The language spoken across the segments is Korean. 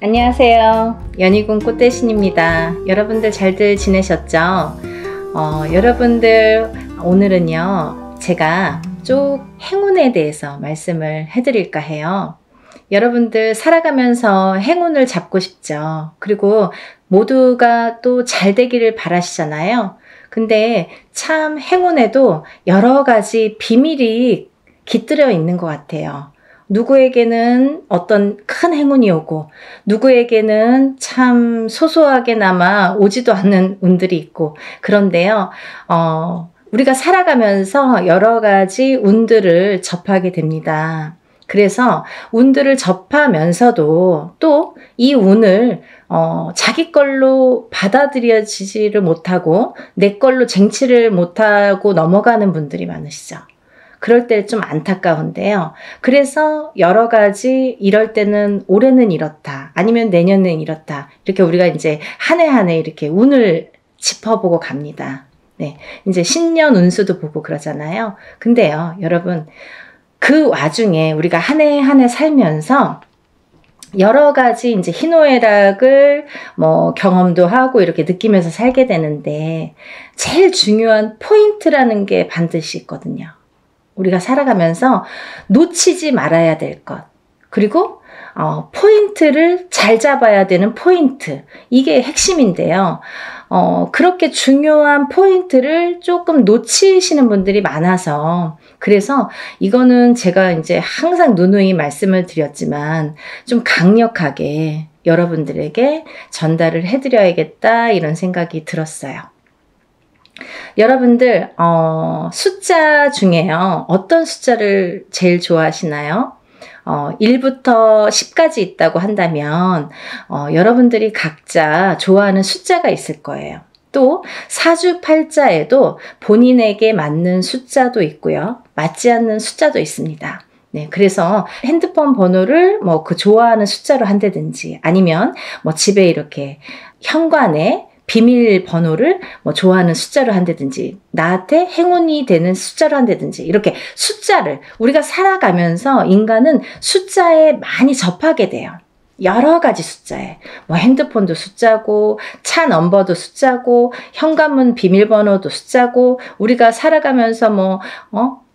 안녕하세요. 연희군 꽃대신입니다. 여러분들 잘들 지내셨죠? 여러분들 오늘은요 제가 쭉 행운에 대해서 말씀을 해드릴까 해요. 여러분들 살아가면서 행운을 잡고 싶죠. 그리고 모두가 또 잘 되기를 바라시잖아요. 근데 참 행운에도 여러 가지 비밀이 깃들여 있는 것 같아요. 누구에게는 어떤 큰 행운이 오고 누구에게는 참 소소하게나마 오지도 않는 운들이 있고, 그런데요 우리가 살아가면서 여러 가지 운들을 접하게 됩니다. 그래서 운들을 접하면서도 또 이 운을 자기 걸로 받아들여지지를 못하고 내 걸로 쟁취를 못하고 넘어가는 분들이 많으시죠. 그럴 때 좀 안타까운데요. 그래서 여러 가지 이럴 때는 올해는 이렇다, 아니면 내년은 이렇다, 이렇게 우리가 이제 한 해 한 해 이렇게 운을 짚어보고 갑니다. 네, 이제 신년 운수도 보고 그러잖아요. 근데요, 여러분, 그 와중에 우리가 한 해 한 해 살면서 여러 가지 이제 희노애락을 경험도 하고 이렇게 느끼면서 살게 되는데, 제일 중요한 포인트라는 게 반드시 있거든요. 우리가 살아가면서 놓치지 말아야 될 것, 그리고 포인트를 잘 잡아야 되는 포인트, 이게 핵심인데요. 그렇게 중요한 포인트를 조금 놓치시는 분들이 많아서, 그래서 이거는 제가 이제 항상 누누이 말씀을 드렸지만 좀 강력하게 여러분들에게 전달을 해드려야겠다, 이런 생각이 들었어요. 여러분들 숫자 중에요, 어떤 숫자를 제일 좋아하시나요? 1부터 10까지 있다고 한다면 여러분들이 각자 좋아하는 숫자가 있을 거예요. 또 사주팔자에도 본인에게 맞는 숫자도 있고요, 맞지 않는 숫자도 있습니다. 네, 그래서 핸드폰 번호를 그 좋아하는 숫자로 한다든지, 아니면 집에 이렇게 현관에 비밀번호를 좋아하는 숫자로 한다든지, 나한테 행운이 되는 숫자로 한다든지, 이렇게 숫자를 우리가 살아가면서 인간은 숫자에 많이 접하게 돼요. 여러 가지 숫자에, 핸드폰도 숫자고, 차 넘버도 숫자고, 현관문 비밀번호도 숫자고, 우리가 살아가면서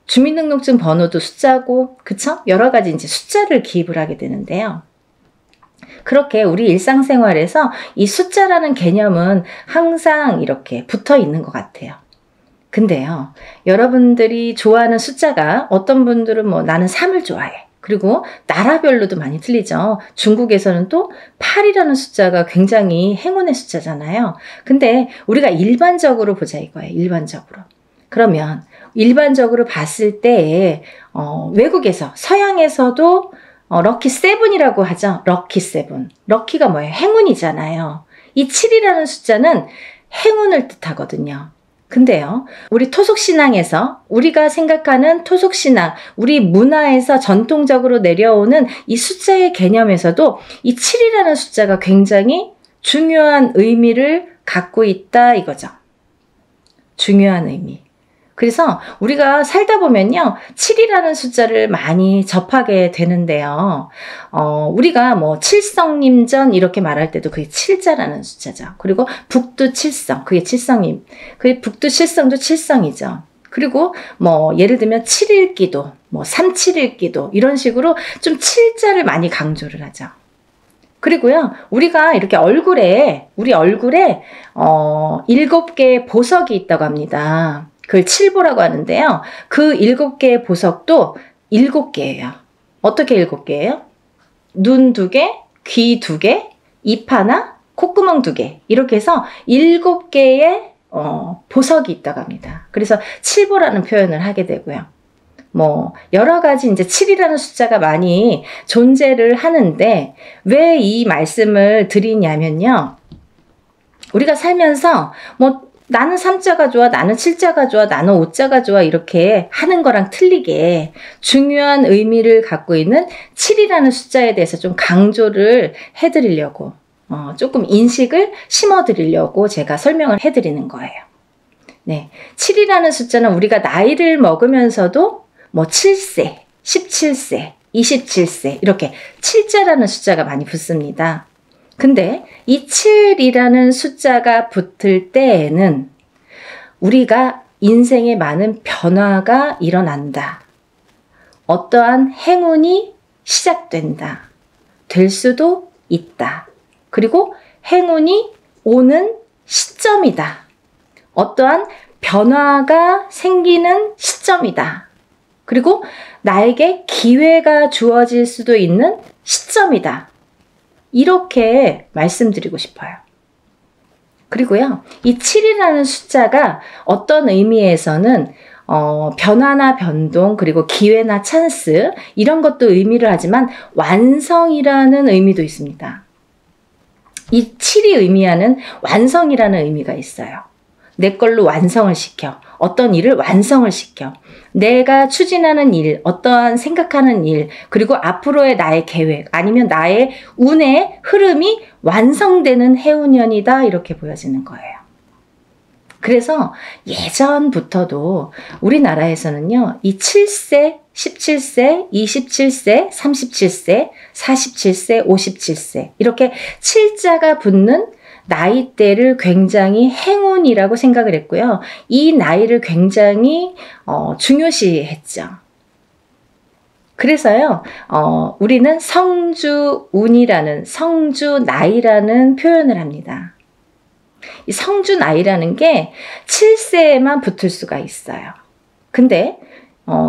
주민등록증 번호도 숫자고, 그쵸? 여러 가지 이제 숫자를 기입을 하게 되는데요. 그렇게 우리 일상생활에서 이 숫자라는 개념은 항상 이렇게 붙어 있는 것 같아요. 근데요, 여러분들이 좋아하는 숫자가, 어떤 분들은 나는 3을 좋아해. 그리고 나라별로도 많이 틀리죠. 중국에서는 또 8이라는 숫자가 굉장히 행운의 숫자잖아요. 근데 우리가 일반적으로 보자 이거예요. 일반적으로. 그러면 일반적으로 봤을 때 외국에서, 서양에서도 럭키 세븐이라고 하죠. 럭키 세븐. 럭키가 뭐예요? 행운이잖아요. 이 7이라는 숫자는 행운을 뜻하거든요. 근데요, 우리 토속신앙에서, 우리가 생각하는 토속신앙, 우리 문화에서 전통적으로 내려오는 이 숫자의 개념에서도 이 7이라는 숫자가 굉장히 중요한 의미를 갖고 있다 이거죠. 중요한 의미. 그래서 우리가 살다 보면요, 7이라는 숫자를 많이 접하게 되는데요. 우리가 칠성림전 이렇게 말할 때도 그게 7자라는 숫자죠. 그리고 북두칠성, 그게 칠성임. 그게 북두칠성도 칠성이죠. 그리고 예를 들면 7일기도, 371기도, 이런 식으로 좀 7자를 많이 강조를 하죠. 그리고요, 우리가 이렇게 우리 얼굴에 7개의 보석이 있다고 합니다. 그걸 칠보라고 하는데요. 그 7개의 보석도 7개예요. 어떻게 7개예요? 눈 2개, 귀 2개, 입 하나, 콧구멍 2개, 이렇게 해서 7개의 보석이 있다고 합니다. 그래서 칠보라는 표현을 하게 되고요. 여러 가지 이제 7이라는 숫자가 많이 존재를 하는데, 왜 이 말씀을 드리냐면요, 우리가 살면서 나는 3자가 좋아, 나는 7자가 좋아, 나는 5자가 좋아, 이렇게 하는 거랑 틀리게 중요한 의미를 갖고 있는 7이라는 숫자에 대해서 좀 강조를 해드리려고, 조금 인식을 심어드리려고 제가 설명을 해드리는 거예요. 네, 7이라는 숫자는 우리가 나이를 먹으면서도 7세, 17세, 27세 이렇게 7자라는 숫자가 많이 붙습니다. 근데 이 7이라는 숫자가 붙을 때에는 우리가 인생에 많은 변화가 일어난다. 어떠한 행운이 시작된다. 될 수도 있다. 그리고 행운이 오는 시점이다. 어떠한 변화가 생기는 시점이다. 그리고 나에게 기회가 주어질 수도 있는 시점이다. 이렇게 말씀드리고 싶어요. 그리고요, 이 7이라는 숫자가 어떤 의미에서는 변화나 변동, 그리고 기회나 찬스, 이런 것도 의미를 하지만 완성이라는 의미도 있습니다. 이 7이 의미하는 완성이라는 의미가 있어요. 내 걸로 완성을 시켜. 어떤 일을 완성을 시켜. 내가 추진하는 일, 어떠한 생각하는 일, 그리고 앞으로의 나의 계획, 아니면 나의 운의 흐름이 완성되는 해운년이다, 이렇게 보여지는 거예요. 그래서 예전부터도 우리나라에서는요, 이 7세, 17세, 27세, 37세, 47세, 57세, 이렇게 7자가 붙는 나이대를 굉장히 행운이라고 생각을 했고요. 이 나이를 굉장히 중요시했죠. 그래서요, 우리는 성주운이라는, 성주나이라는 표현을 합니다. 이 성주나이라는 게 7세에만 붙을 수가 있어요. 근데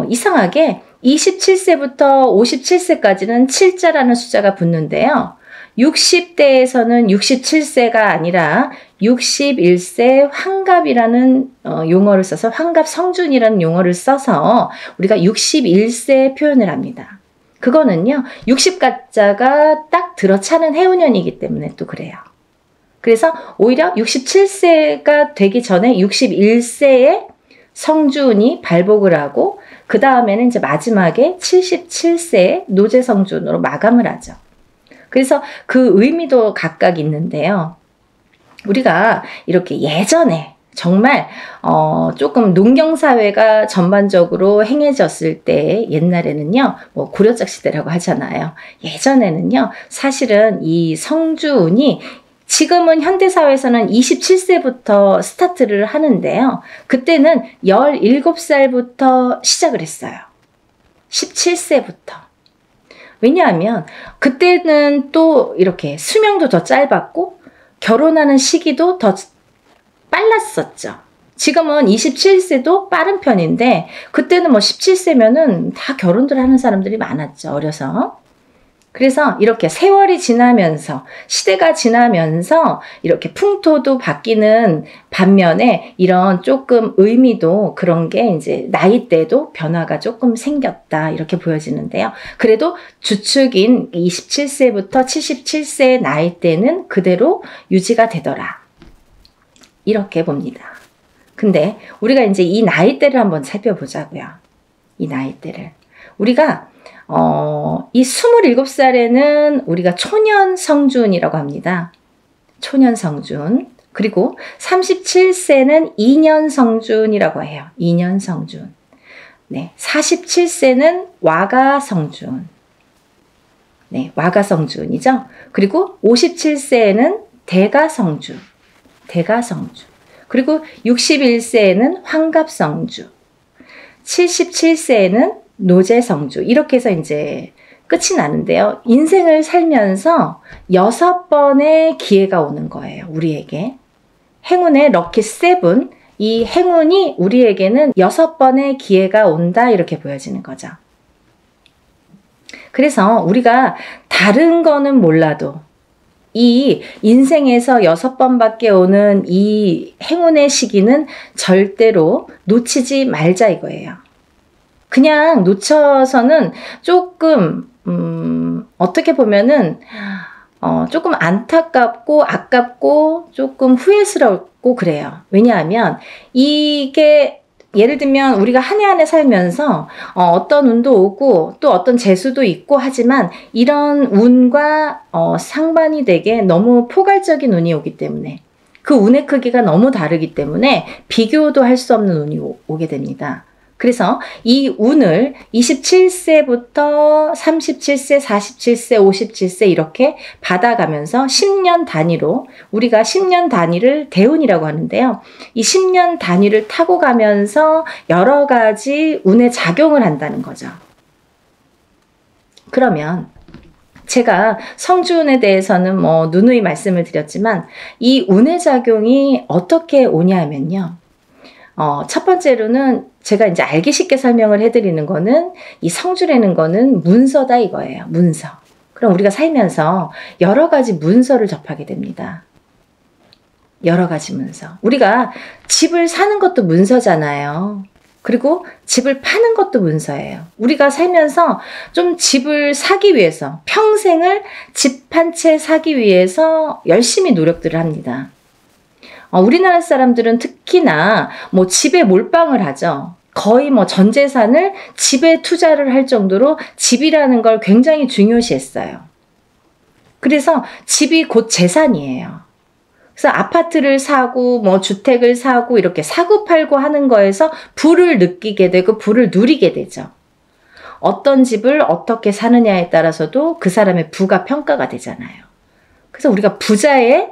이상하게 27세부터 57세까지는 7자라는 숫자가 붙는데요. 60대에서는 67세가 아니라 61세 환갑이라는 용어를 써서, 환갑성준이라는 용어를 써서 우리가 61세 표현을 합니다. 그거는요, 60가자가 딱 들어차는 해운년이기 때문에 또 그래요. 그래서 오히려 67세가 되기 전에 61세에 성준이 발복을 하고, 그 다음에는 이제 마지막에 77세에 노제성준으로 마감을 하죠. 그래서 그 의미도 각각 있는데요. 우리가 이렇게 예전에 정말 조금 농경사회가 전반적으로 행해졌을 때, 옛날에는요, 뭐 고려적 시대라고 하잖아요. 예전에는요, 사실은 이 성주운이, 지금은 현대사회에서는 27세부터 스타트를 하는데요. 그때는 17살부터 시작을 했어요. 17세부터. 왜냐하면 그때는 또 이렇게 수명도 더 짧았고 결혼하는 시기도 더 빨랐었죠. 지금은 27세도 빠른 편인데 그때는 뭐 17세면은 다 결혼들 하는 사람들이 많았죠. 어려서. 그래서 이렇게 세월이 지나면서, 시대가 지나면서 이렇게 풍토도 바뀌는 반면에 이런 조금 의미도, 그런 게 이제 나이대도 변화가 조금 생겼다, 이렇게 보여지는데요. 그래도 주축인 27세부터 77세의 나이대는 그대로 유지가 되더라, 이렇게 봅니다. 근데 우리가 이제 이 나이대를 한번 살펴보자고요. 이 나이대를. 우리가 이 27살에는 우리가 초년성준이라고 합니다. 초년성준. 그리고 37세는 2년성준이라고 해요. 2년성준. 네, 47세는 와가성준. 네, 와가성준이죠. 그리고 57세에는 대가성준. 대가성준. 그리고 61세에는 환갑성주. 77세에는 노제성주. 이렇게 해서 이제 끝이 나는데요. 인생을 살면서 6번의 기회가 오는 거예요. 우리에게. 행운의 럭키 7. 이 행운이 우리에게는 6번의 기회가 온다, 이렇게 보여지는 거죠. 그래서 우리가 다른 거는 몰라도 이 인생에서 6번밖에 오는 이 행운의 시기는 절대로 놓치지 말자, 이거예요. 그냥 놓쳐서는 조금 어떻게 보면은 조금 안타깝고 아깝고 조금 후회스럽고 그래요. 왜냐하면 이게, 예를 들면 우리가 한 해 한 해 살면서 어떤 운도 오고 또 어떤 재수도 있고 하지만, 이런 운과 상반이 되게 너무 포괄적인 운이 오기 때문에, 그 운의 크기가 너무 다르기 때문에 비교도 할 수 없는 운이 오게 됩니다. 그래서 이 운을 27세부터 37세, 47세, 57세 이렇게 받아가면서 10년 단위로 우리가 10년 단위를 대운이라고 하는데요. 이 10년 단위를 타고 가면서 여러 가지 운에 작용을 한다는 거죠. 그러면 제가 성주운에 대해서는 뭐 누누이 말씀을 드렸지만 이 운의 작용이 어떻게 오냐면요. 첫 번째로는 제가 이제 알기 쉽게 설명을 해드리는 거는 이 성주라는 거는 문서다 이거예요. 문서. 그럼 우리가 살면서 여러 가지 문서를 접하게 됩니다. 여러 가지 문서. 우리가 집을 사는 것도 문서잖아요. 그리고 집을 파는 것도 문서예요. 우리가 살면서 좀 집을 사기 위해서 평생을 집 한 채 사기 위해서 열심히 노력들을 합니다. 우리나라 사람들은 특히나 뭐 집에 몰빵을 하죠. 거의 뭐 전 재산을 집에 투자를 할 정도로 집이라는 걸 굉장히 중요시했어요. 그래서 집이 곧 재산이에요. 그래서 아파트를 사고 뭐 주택을 사고 이렇게 사고 팔고 하는 거에서 부를 느끼게 되고 부를 누리게 되죠. 어떤 집을 어떻게 사느냐에 따라서도 그 사람의 부가 평가가 되잖아요. 그래서 우리가 부자의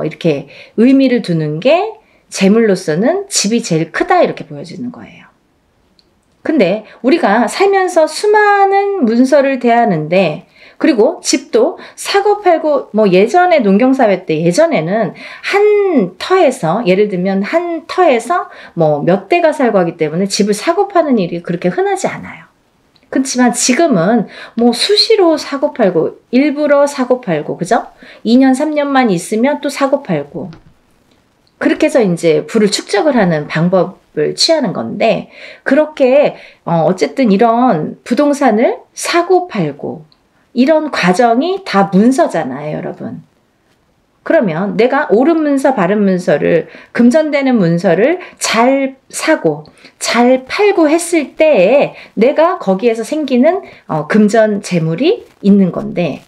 이렇게 의미를 두는 게 재물로서는 집이 제일 크다 이렇게 보여지는 거예요. 근데 우리가 살면서 수많은 문서를 대하는데 그리고 집도 사고 팔고 뭐 예전에 농경사회 때 예전에는 한 터에서 예를 들면 한 터에서 뭐 몇 대가 살고 하기 때문에 집을 사고 파는 일이 그렇게 흔하지 않아요. 그렇지만 지금은 뭐 수시로 사고 팔고 일부러 사고 팔고 그죠? 2년 3년만 있으면 또 사고 팔고 그렇게 해서 이제 부를 축적을 하는 방법을 취하는 건데 그렇게 어쨌든 이런 부동산을 사고 팔고 이런 과정이 다 문서잖아요, 여러분. 그러면 내가 옳은 문서, 바른 문서를 금전되는 문서를 잘 사고 잘 팔고 했을 때에 내가 거기에서 생기는 금전 재물이 있는 건데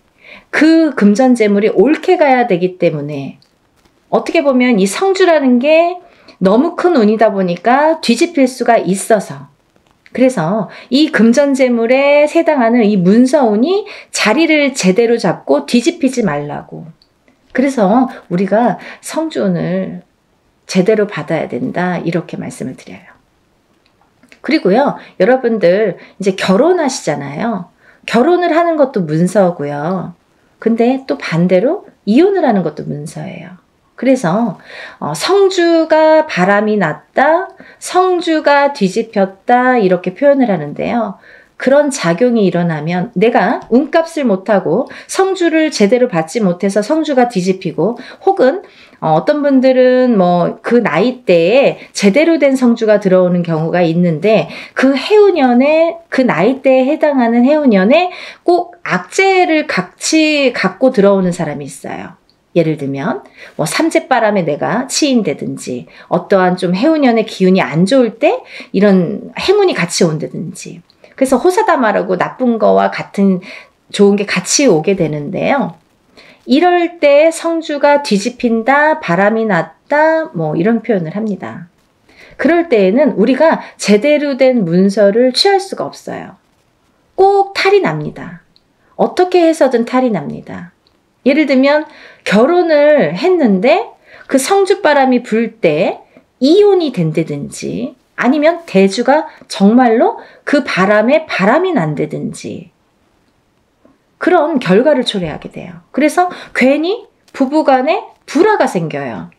그 금전 재물이 옳게 가야 되기 때문에 어떻게 보면 이 성주라는 게 너무 큰 운이다 보니까 뒤집힐 수가 있어서 그래서 이 금전재물에 해당하는 이 문서운이 자리를 제대로 잡고 뒤집히지 말라고. 그래서 우리가 성주운을 제대로 받아야 된다 이렇게 말씀을 드려요. 그리고요 여러분들 이제 결혼하시잖아요. 결혼을 하는 것도 문서고요. 근데 또 반대로 이혼을 하는 것도 문서예요. 그래서 성주가 바람이 났다, 성주가 뒤집혔다 이렇게 표현을 하는데요. 그런 작용이 일어나면 내가 운값을 못하고 성주를 제대로 받지 못해서 성주가 뒤집히고 혹은 어떤 분들은 뭐 그 나이대에 제대로 된 성주가 들어오는 경우가 있는데 그 해운년에 그 나이대에 해당하는 해운년에 꼭 악재를 같이 갖고 들어오는 사람이 있어요. 예를 들면 뭐 삼재바람에 내가 치인다든지 어떠한 좀 해운년의 기운이 안 좋을 때 이런 해문이 같이 온다든지 그래서 호사다마라고 나쁜 거와 같은 좋은 게 같이 오게 되는데요. 이럴 때 성주가 뒤집힌다, 바람이 났다 뭐 이런 표현을 합니다. 그럴 때에는 우리가 제대로 된 문서를 취할 수가 없어요. 꼭 탈이 납니다. 어떻게 해서든 탈이 납니다. 예를 들면 결혼을 했는데 그 성주바람이 불 때 이혼이 된다든지 아니면 대주가 정말로 그 바람에 바람이 난다든지 그런 결과를 초래하게 돼요. 그래서 괜히 부부간에 불화가 생겨요.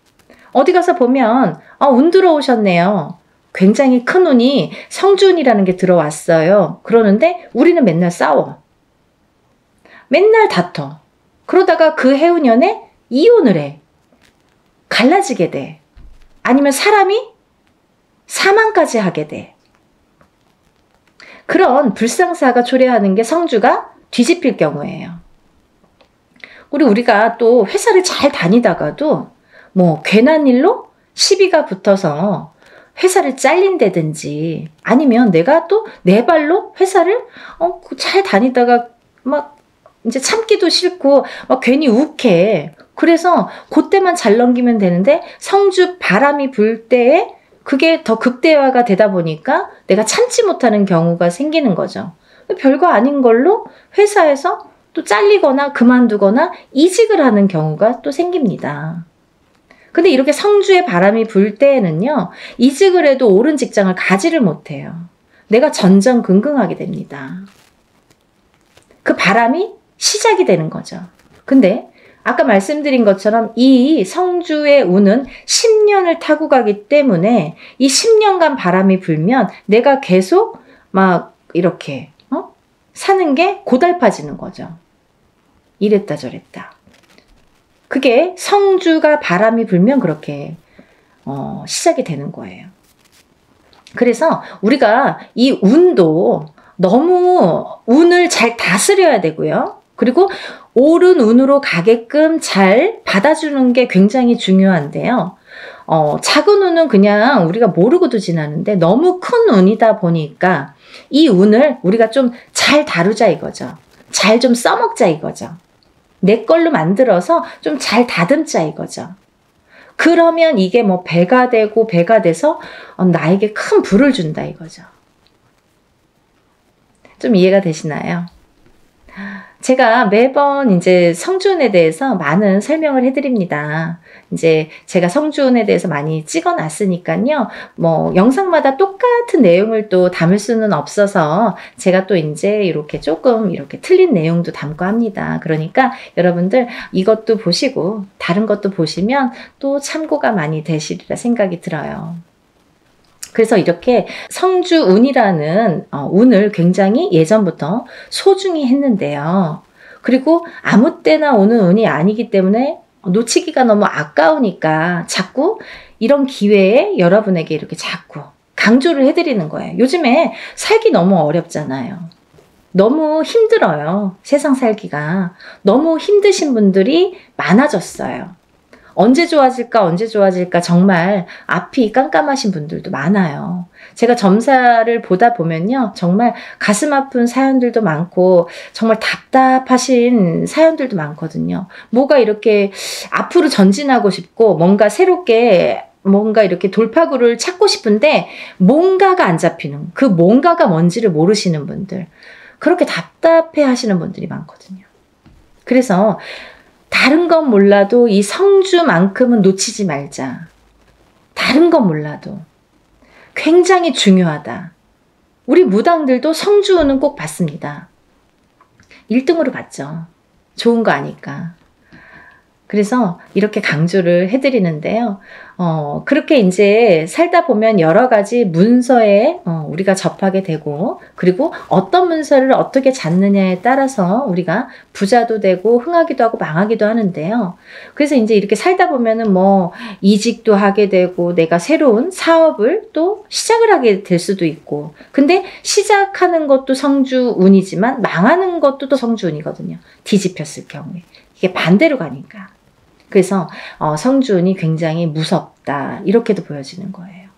어디 가서 보면 운 들어오셨네요. 굉장히 큰 운이 성주운이라는 게 들어왔어요. 그러는데 우리는 맨날 싸워. 맨날 다퉈. 그러다가 그 해운년에 이혼을 해. 갈라지게 돼. 아니면 사람이 사망까지 하게 돼. 그런 불상사가 초래하는 게 성주가 뒤집힐 경우예요. 우리가 또 회사를 잘 다니다가도 뭐 괜한 일로 시비가 붙어서 회사를 잘린다든지 아니면 내가 또 내 발로 회사를 잘 다니다가 막 이제 참기도 싫고 막 괜히 욱해. 그래서 그때만 잘 넘기면 되는데 성주 바람이 불 때에 그게 더 극대화가 되다 보니까 내가 참지 못하는 경우가 생기는 거죠. 별거 아닌 걸로 회사에서 또 잘리거나 그만두거나 이직을 하는 경우가 또 생깁니다. 근데 이렇게 성주의 바람이 불 때에는요, 이직을 해도 옳은 직장을 가지를 못해요. 내가 전전긍긍하게 됩니다. 그 바람이 시작이 되는 거죠. 근데 아까 말씀드린 것처럼 이 성주의 운은 10년을 타고 가기 때문에 이 10년간 바람이 불면 내가 계속 막 이렇게 사는 게 고달파지는 거죠. 이랬다 저랬다. 그게 성주가 바람이 불면 그렇게 시작이 되는 거예요. 그래서 우리가 이 운도 너무 운을 잘 다스려야 되고요. 그리고 옳은 운으로 가게끔 잘 받아주는 게 굉장히 중요한데요. 작은 운은 그냥 우리가 모르고도 지나는데 너무 큰 운이다 보니까 이 운을 우리가 좀 잘 다루자 이거죠. 잘 좀 써먹자 이거죠. 내 걸로 만들어서 좀 잘 다듬자 이거죠. 그러면 이게 뭐 배가 되고 배가 돼서 나에게 큰 부를 준다 이거죠. 좀 이해가 되시나요? 제가 매번 이제 성주운에 대해서 많은 설명을 해드립니다. 이제 제가 성주운에 대해서 많이 찍어놨으니까요. 뭐 영상마다 똑같은 내용을 또 담을 수는 없어서 제가 또 이제 이렇게 조금 이렇게 틀린 내용도 담고 합니다. 그러니까 여러분들 이것도 보시고 다른 것도 보시면 또 참고가 많이 되시리라 생각이 들어요. 그래서 이렇게 성주운이라는 운을 굉장히 예전부터 소중히 했는데요. 그리고 아무 때나 오는 운이 아니기 때문에 놓치기가 너무 아까우니까 자꾸 이런 기회에 여러분에게 이렇게 자꾸 강조를 해드리는 거예요. 요즘에 살기 너무 어렵잖아요. 너무 힘들어요. 세상 살기가. 너무 힘드신 분들이 많아졌어요. 언제 좋아질까 언제 좋아질까 정말 앞이 깜깜하신 분들도 많아요. 제가 점사를 보다 보면요. 정말 가슴 아픈 사연들도 많고 정말 답답하신 사연들도 많거든요. 뭐가 이렇게 앞으로 전진하고 싶고 뭔가 새롭게 뭔가 이렇게 돌파구를 찾고 싶은데 뭔가가 안 잡히는 그 뭔가가 뭔지를 모르시는 분들 그렇게 답답해 하시는 분들이 많거든요. 그래서 다른 건 몰라도 이 성주만큼은 놓치지 말자. 다른 건 몰라도 굉장히 중요하다. 우리 무당들도 성주운은 꼭 받습니다. 1등으로 받죠. 좋은 거 아니까. 그래서 이렇게 강조를 해드리는데요. 그렇게 이제 살다 보면 여러 가지 문서에 우리가 접하게 되고, 그리고 어떤 문서를 어떻게 잡느냐에 따라서 우리가 부자도 되고 흥하기도 하고 망하기도 하는데요. 그래서 이제 이렇게 살다 보면은 뭐 이직도 하게 되고, 내가 새로운 사업을 또 시작을 하게 될 수도 있고, 근데 시작하는 것도 성주운이지만 망하는 것도 또 성주운이거든요. 뒤집혔을 경우에. 이게 반대로 가니까. 그래서 성주운이 굉장히 무섭다 이렇게도 보여지는 거예요.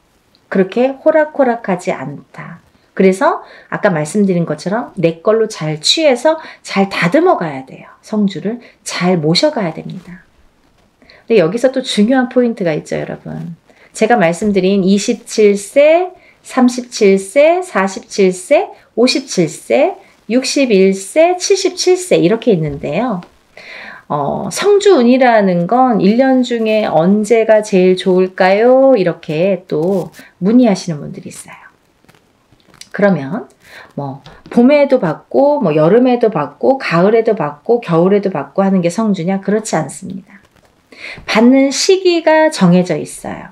그렇게 호락호락하지 않다. 그래서 아까 말씀드린 것처럼 내 걸로 잘 취해서 잘 다듬어 가야 돼요. 성주를 잘 모셔가야 됩니다. 근데 여기서 또 중요한 포인트가 있죠, 여러분. 제가 말씀드린 27세, 37세, 47세, 57세, 61세, 77세 이렇게 있는데요. 성주운이라는 건 1년 중에 언제가 제일 좋을까요? 이렇게 또 문의하시는 분들이 있어요. 그러면 뭐 봄에도 받고 뭐 여름에도 받고 가을에도 받고 겨울에도 받고 하는 게 성주냐? 그렇지 않습니다. 받는 시기가 정해져 있어요.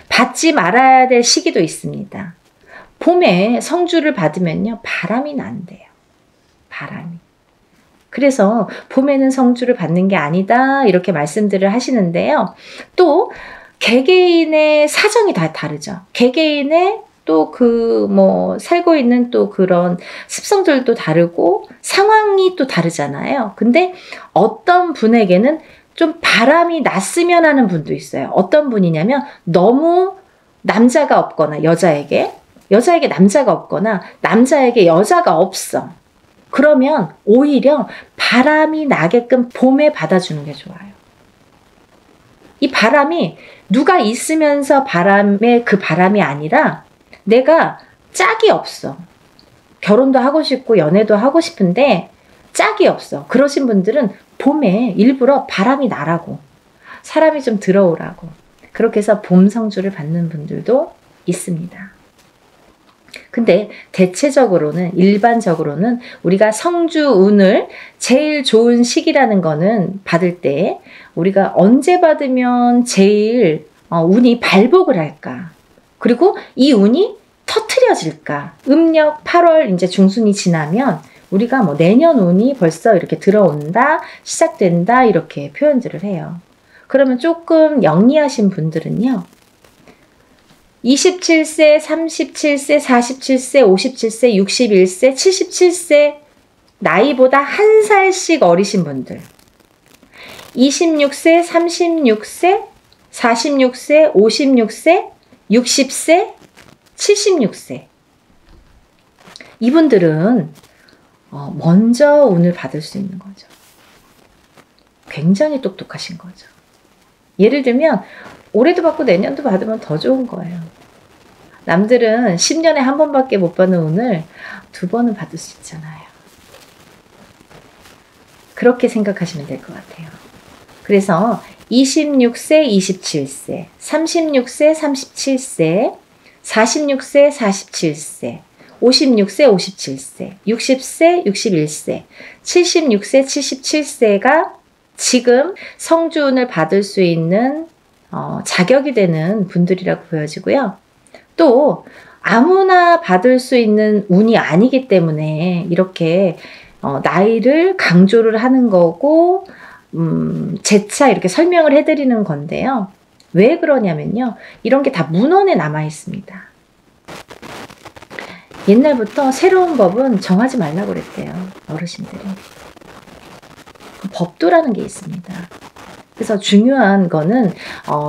받지 말아야 될 시기도 있습니다. 봄에 성주를 받으면요. 바람이 난대요. 바람이. 그래서 봄에는 성주를 받는 게 아니다 이렇게 말씀들을 하시는데요. 또 개개인의 사정이 다 다르죠. 개개인의 또 그 뭐 살고 있는 또 그런 습성들도 다르고 상황이 또 다르잖아요. 근데 어떤 분에게는 좀 바람이 났으면 하는 분도 있어요. 어떤 분이냐면 너무 남자가 없거나 여자에게 남자가 없거나 남자에게 여자가 없어. 그러면 오히려 바람이 나게끔 봄에 받아주는 게 좋아요. 이 바람이 누가 있으면서 바람의 그 바람이 아니라 내가 짝이 없어. 결혼도 하고 싶고 연애도 하고 싶은데 짝이 없어. 그러신 분들은 봄에 일부러 바람이 나라고, 사람이 좀 들어오라고, 그렇게 해서 봄 성주를 받는 분들도 있습니다. 근데 대체적으로는, 일반적으로는 우리가 성주운을 제일 좋은 시기라는 거는 받을 때 우리가 언제 받으면 제일 운이 발복을 할까? 그리고 이 운이 터트려질까? 음력 8월 이제 중순이 지나면 우리가 뭐 내년 운이 벌써 이렇게 들어온다, 시작된다, 이렇게 표현들을 해요. 그러면 조금 영리하신 분들은요, 27세, 37세, 47세, 57세, 61세, 77세 나이보다 한 살씩 어리신 분들, 26세, 36세, 46세, 56세, 60세, 76세 이분들은 먼저 운을 받을 수 있는 거죠. 굉장히 똑똑하신 거죠. 예를 들면 올해도 받고 내년도 받으면 더 좋은 거예요. 남들은 10년에 한 번밖에 못 받는 운을 2번은 받을 수 있잖아요. 그렇게 생각하시면 될 것 같아요. 그래서 26세, 27세, 36세, 37세, 46세, 47세, 56세, 57세, 60세, 61세, 76세, 77세가 지금 성주운을 받을 수 있는 자격이 되는 분들이라고 보여지고요. 또 아무나 받을 수 있는 운이 아니기 때문에 이렇게 나이를 강조를 하는 거고 재차 이렇게 설명을 해드리는 건데요. 왜 그러냐면요, 이런 게 다 문헌에 남아 있습니다. 옛날부터 새로운 법은 정하지 말라고 그랬대요, 어르신들이. 법도라는 게 있습니다. 그래서 중요한 거는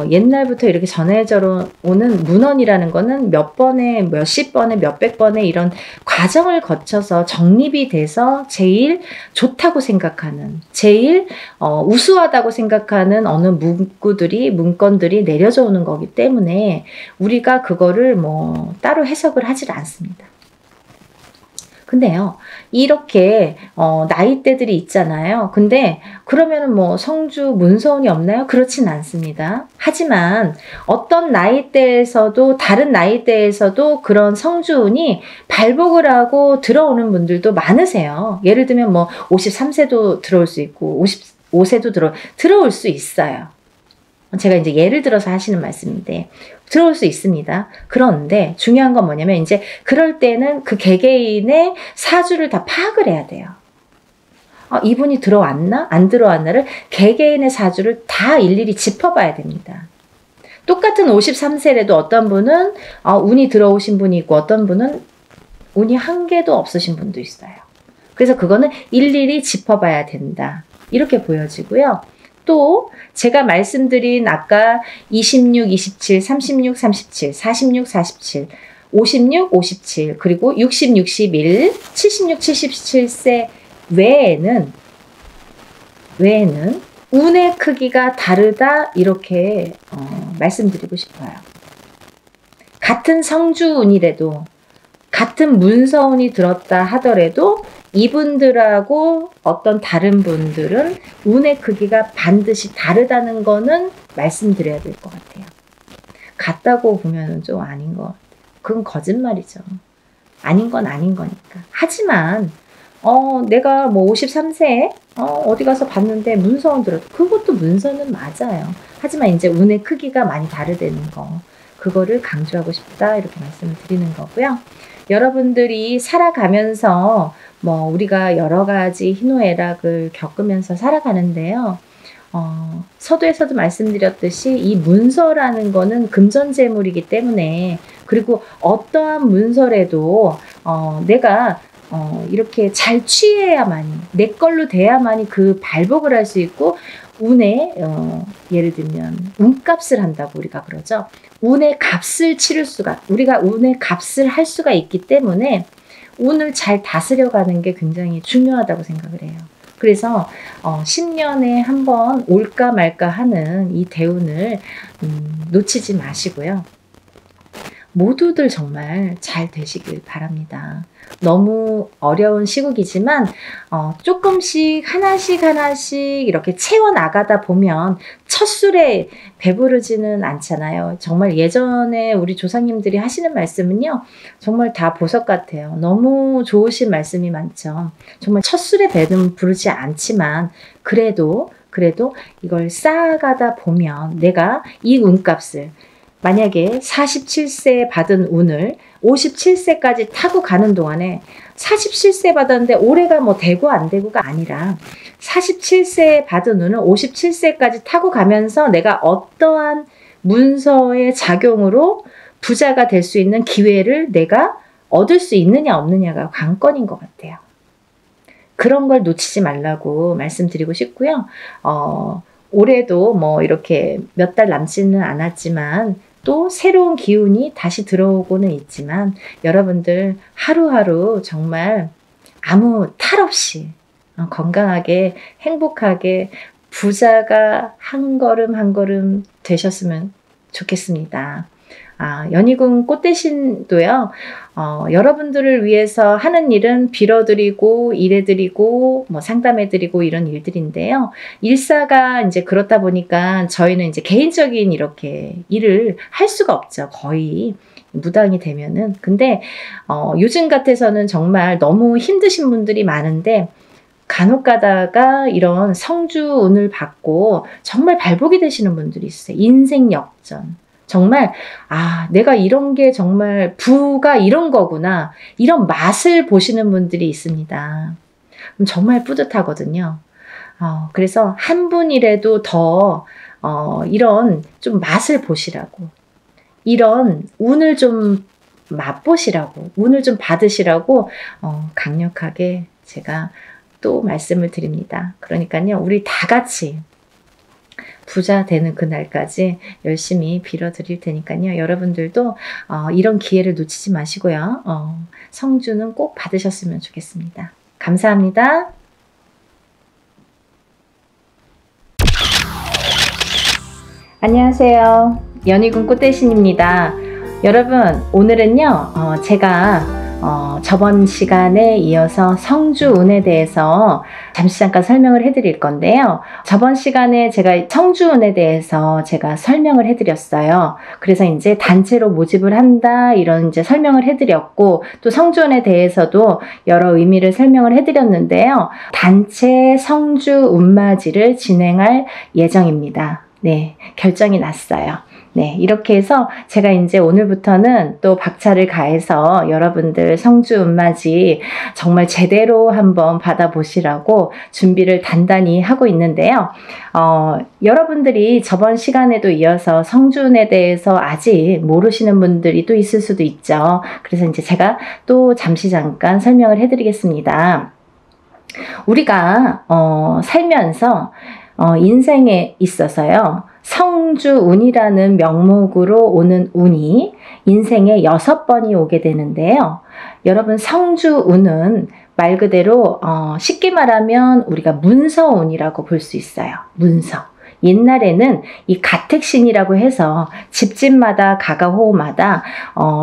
옛날부터 이렇게 전해져 오는 문헌이라는 거는 몇 번에, 몇십 번에, 몇백 번에 이런 과정을 거쳐서 정립이 돼서 제일 좋다고 생각하는, 제일 우수하다고 생각하는 어느 문건들이 내려져 오는 거기 때문에 우리가 그거를 뭐 따로 해석을 하질 않습니다. 근데요, 이렇게 나이대들이 있잖아요. 근데 그러면은 뭐 성주 문서운이 없나요? 그렇진 않습니다. 하지만 어떤 나이대에서도, 다른 나이대에서도 그런 성주운이 발복을 하고 들어오는 분들도 많으세요. 예를 들면 뭐 53세도 들어올 수 있고 55세도 들어올 수 있어요. 제가 이제 예를 들어서 하시는 말씀인데 들어올 수 있습니다. 그런데 중요한 건 뭐냐면 이제 그럴 때는 그 개개인의 사주를 다 파악을 해야 돼요. 이분이 들어왔나? 안 들어왔나를 개개인의 사주를 다 일일이 짚어봐야 됩니다. 똑같은 53세라도 어떤 분은 운이 들어오신 분이 있고 어떤 분은 운이 한 개도 없으신 분도 있어요. 그래서 그거는 일일이 짚어봐야 된다, 이렇게 보여지고요. 또 제가 말씀드린 아까 26, 27, 36, 37, 46, 47, 56, 57, 그리고 60, 61, 76, 77세 외에는 운의 크기가 다르다, 이렇게 말씀드리고 싶어요. 같은 성주운이라도, 같은 문서운이 들었다 하더라도 이분들하고 어떤 다른 분들은 운의 크기가 반드시 다르다는 거는 말씀드려야 될 것 같아요. 같다고 보면 좀 아닌 것 같아요. 그건 거짓말이죠. 아닌 건 아닌 거니까. 하지만 내가 뭐 53세에 어디 가서 봤는데 문서운 들어도 그것도 문서는 맞아요. 하지만 이제 운의 크기가 많이 다르다는 거, 그거를 강조하고 싶다, 이렇게 말씀을 드리는 거고요. 여러분들이 살아가면서 뭐 우리가 여러 가지 희노애락을 겪으면서 살아가는데요. 서두에서도 말씀드렸듯이 이 문서라는 거는 금전재물이기 때문에, 그리고 어떠한 문서라도 내가 이렇게 잘 취해야만이, 내 걸로 돼야만이 그 발복을 할 수 있고, 운에 예를 들면 운값을 한다고 우리가 그러죠. 운의 값을 치를 수가, 우리가 운의 값을 할 수가 있기 때문에 운을 잘 다스려가는 게 굉장히 중요하다고 생각을 해요. 그래서 10년에 한 번 올까 말까 하는 이 대운을 놓치지 마시고요. 모두들 정말 잘 되시길 바랍니다. 너무 어려운 시국이지만 조금씩 하나씩 이렇게 채워나가다 보면 첫 술에 배부르지는 않잖아요. 정말 예전에 우리 조상님들이 하시는 말씀은요, 정말 다 보석 같아요. 너무 좋으신 말씀이 많죠. 정말 첫 술에 배는 부르지 않지만 그래도 이걸 쌓아가다 보면 내가 이 운값을, 만약에 47세 받은 운을 57세까지 타고 가는 동안에 47세 받았는데 올해가 뭐 되고 안 되고가 아니라 47세 받은 운을 57세까지 타고 가면서 내가 어떠한 문서의 작용으로 부자가 될 수 있는 기회를 내가 얻을 수 있느냐 없느냐가 관건인 것 같아요. 그런 걸 놓치지 말라고 말씀드리고 싶고요. 올해도 뭐 이렇게 몇 달 남지는 않았지만 또 새로운 기운이 다시 들어오고는 있지만 여러분들 하루하루 정말 아무 탈 없이 건강하게 행복하게 부자가 한 걸음 한 걸음 되셨으면 좋겠습니다. 연희궁 꽃대신도요, 여러분들을 위해서 하는 일은 빌어드리고, 일해드리고, 뭐 상담해드리고 이런 일들인데요. 일사가 이제 그렇다 보니까 저희는 이제 개인적인 이렇게 일을 할 수가 없죠. 거의. 무당이 되면은. 근데, 요즘 같아서는 정말 너무 힘드신 분들이 많은데, 간혹 가다가 이런 성주운을 받고 정말 발복이 되시는 분들이 있어요. 인생 역전. 정말 내가 이런 게 정말 부가 이런 거구나, 이런 맛을 보시는 분들이 있습니다. 정말 뿌듯하거든요. 그래서 한 분이라도 더 이런 좀 맛을 보시라고, 이런 운을 좀 맛보시라고, 운을 좀 받으시라고 강력하게 제가 또 말씀을 드립니다. 그러니까요, 우리 다 같이 부자 되는 그날까지 열심히 빌어드릴 테니까요. 여러분들도 이런 기회를 놓치지 마시고요. 성주는 꼭 받으셨으면 좋겠습니다. 감사합니다. 안녕하세요. 연희궁 꽃대신입니다. 여러분, 오늘은요, 제가 저번 시간에 이어서 성주운에 대해서 잠깐 설명을 해드릴 건데요. 저번 시간에 제가 성주운에 대해서 제가 설명을 해드렸어요. 그래서 이제 단체로 모집을 한다, 이런 이제 설명을 해드렸고, 또 성주운에 대해서도 여러 의미를 설명을 해드렸는데요. 단체 성주운맞이를 진행할 예정입니다. 네, 결정이 났어요. 네, 이렇게 해서 제가 이제 오늘부터는 또 박차를 가해서 여러분들 성주운맞이 정말 제대로 한번 받아보시라고 준비를 단단히 하고 있는데요. 여러분들이 저번 시간에도 이어서 성주운에 대해서 아직 모르시는 분들이 또 있을 수도 있죠. 그래서 이제 제가 또 잠깐 설명을 해드리겠습니다. 우리가 살면서 인생에 있어서요, 성주운이라는 명목으로 오는 운이 인생에 6번이 오게 되는데요. 여러분, 성주운은 말 그대로 쉽게 말하면 우리가 문서운이라고 볼 수 있어요. 문서. 옛날에는 이 가택신이라고 해서 집집마다 가가호마다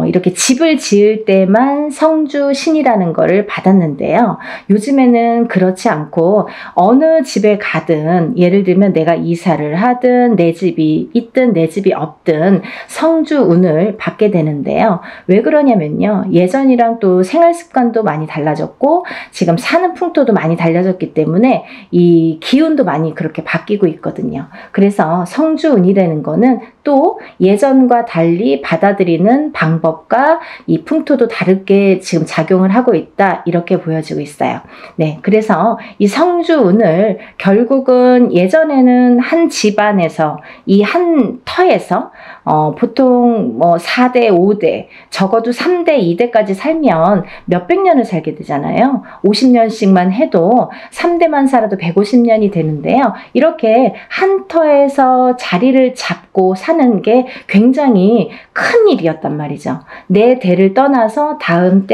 이렇게 집을 지을 때만 성주신이라는 거를 받았는데요. 요즘에는 그렇지 않고 어느 집에 가든, 예를 들면 내가 이사를 하든 내 집이 있든 내 집이 없든 성주운을 받게 되는데요. 왜 그러냐면요, 예전이랑 또 생활 습관도 많이 달라졌고 지금 사는 풍토도 많이 달라졌기 때문에 이 기운도 많이 그렇게 바뀌고 있거든요. 그래서 성주운이라는 거는 또 예전과 달리 받아들이는 방법과 이 풍토도 다르게 지금 작용을 하고 있다, 이렇게 보여지고 있어요. 네, 그래서 이 성주운을 결국은 예전에는 한 집안에서, 이 한 터에서 보통 뭐 4대, 5대, 적어도 3대, 2대까지 살면 몇백 년을 살게 되잖아요. 50년씩만 해도 3대만 살아도 150년이 되는데요. 이렇게 한 터에서 자리를 잡고 사는 하는 게 굉장히 큰 일이었단 말이죠. 내 대를 떠나서 다음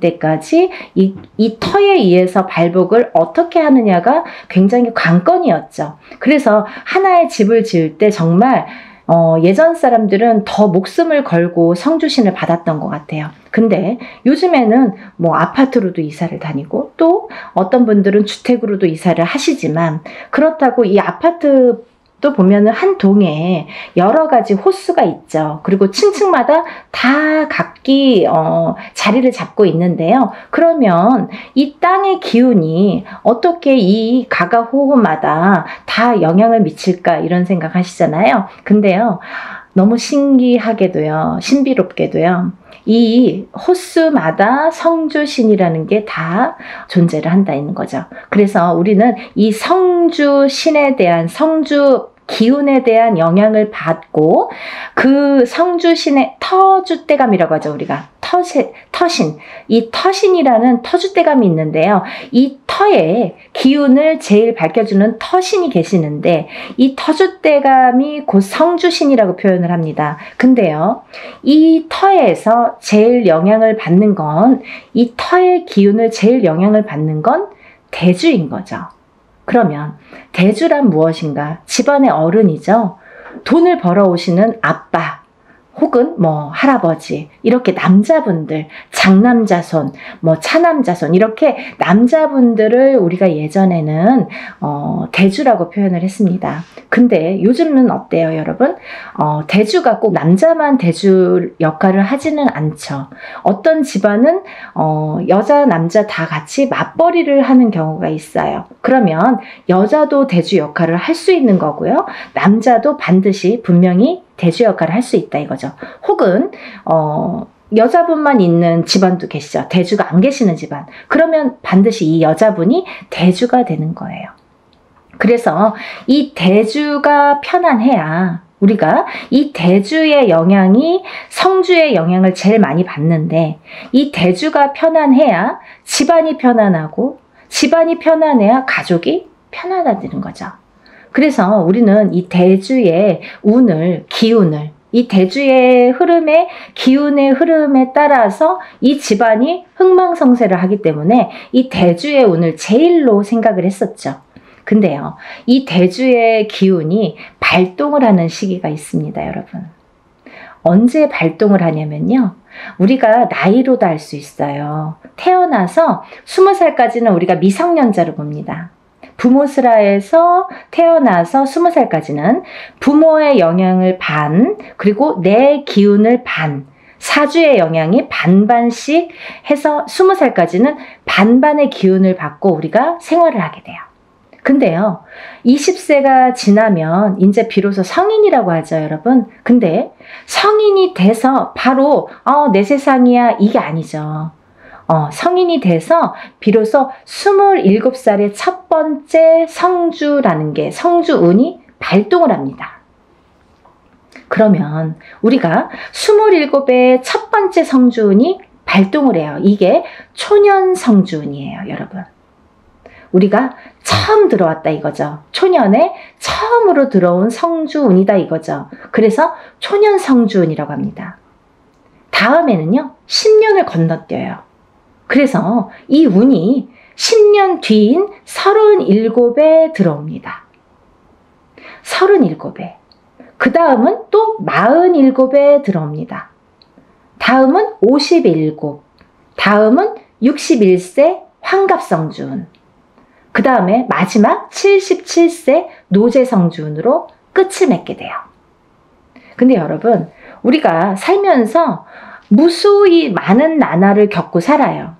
때까지 이 터에 의해서 발복을 어떻게 하느냐가 굉장히 관건이었죠. 그래서 하나의 집을 지을 때 정말 예전 사람들은 더 목숨을 걸고 성주신을 받았던 것 같아요. 근데 요즘에는 뭐 아파트로도 이사를 다니고 또 어떤 분들은 주택으로도 이사를 하시지만, 그렇다고 이 아파트 또 보면은 한 동에 여러 가지 호수가 있죠. 그리고 층층마다 다 각기 자리를 잡고 있는데요. 그러면 이 땅의 기운이 어떻게 이 가가호호마다 다 영향을 미칠까, 이런 생각 하시잖아요. 근데요, 너무 신기하게도요, 신비롭게도요, 이 호수마다 성주신이라는 게 다 존재를 한다는 거죠. 그래서 우리는 이 성주신에 대한, 성주 기운에 대한 영향을 받고, 그 성주신의 터주대감이라고 하죠. 우리가 터신, 이 터신이라는 터주대감이 있는데요. 이 터의 기운을 제일 밝혀주는 터신이 계시는데, 이 터주대감이 곧 성주신이라고 표현을 합니다. 근데요, 이 터에서 제일 영향을 받는 건, 이 터의 기운을 제일 영향을 받는 건 대주인 거죠. 그러면 대주란 무엇인가? 집안의 어른이죠. 돈을 벌어오시는 아빠 혹은 뭐 할아버지, 이렇게 남자분들, 장남자손, 뭐 차남자손, 이렇게 남자분들을 우리가 예전에는 대주라고 표현을 했습니다. 근데 요즘은 어때요, 여러분? 대주가 꼭 남자만 대주 역할을 하지는 않죠. 어떤 집안은 여자 남자 다 같이 맞벌이를 하는 경우가 있어요. 그러면 여자도 대주 역할을 할 수 있는 거고요, 남자도 반드시 분명히 대주 역할을 할 수 있다 이거죠. 혹은 여자분만 있는 집안도 계시죠. 대주가 안 계시는 집안. 그러면 반드시 이 여자분이 대주가 되는 거예요. 그래서 이 대주가 편안해야, 우리가 이 대주의 영향이 성주의 영향을 제일 많이 받는데, 이 대주가 편안해야 집안이 편안하고, 집안이 편안해야 가족이 편안해지는 거죠. 그래서 우리는 이 대주의 운을, 기운을, 이 대주의 흐름의, 기운의 흐름에 따라서 이 집안이 흥망성쇠를 하기 때문에 이 대주의 운을 제일로 생각을 했었죠. 근데요, 이 대주의 기운이 발동을 하는 시기가 있습니다, 여러분. 언제 발동을 하냐면요, 우리가 나이로도 알 수 있어요. 태어나서 20살까지는 우리가 미성년자로 봅니다. 부모스라에서 태어나서 20살까지는 부모의 영향을 반, 그리고 내 기운을 반, 사주의 영향이 반반씩 해서 20살까지는 반반의 기운을 받고 우리가 생활을 하게 돼요. 근데요, 20세가 지나면 이제 비로소 성인이라고 하죠, 여러분. 근데 성인이 돼서 바로 내 세상이야, 이게 아니죠. 성인이 돼서 비로소 27살의 첫 번째 성주라는 게, 성주운이 발동을 합니다. 그러면 우리가 27의 첫 번째 성주운이 발동을 해요. 이게 초년 성주운이에요, 여러분. 우리가 처음 들어왔다 이거죠. 초년에 처음으로 들어온 성주운이다 이거죠. 그래서 초년 성주운이라고 합니다. 다음에는요, 10년을 건너뛰어요. 그래서 이 운이 10년 뒤인 37에 들어옵니다. 37에. 그 다음은 또 47에 들어옵니다. 다음은 57. 다음은 61세 환갑성주운. 그 다음에 마지막 77세 노제성주운으로 끝을 맺게 돼요. 근데 여러분, 우리가 살면서 무수히 많은 나날을 겪고 살아요.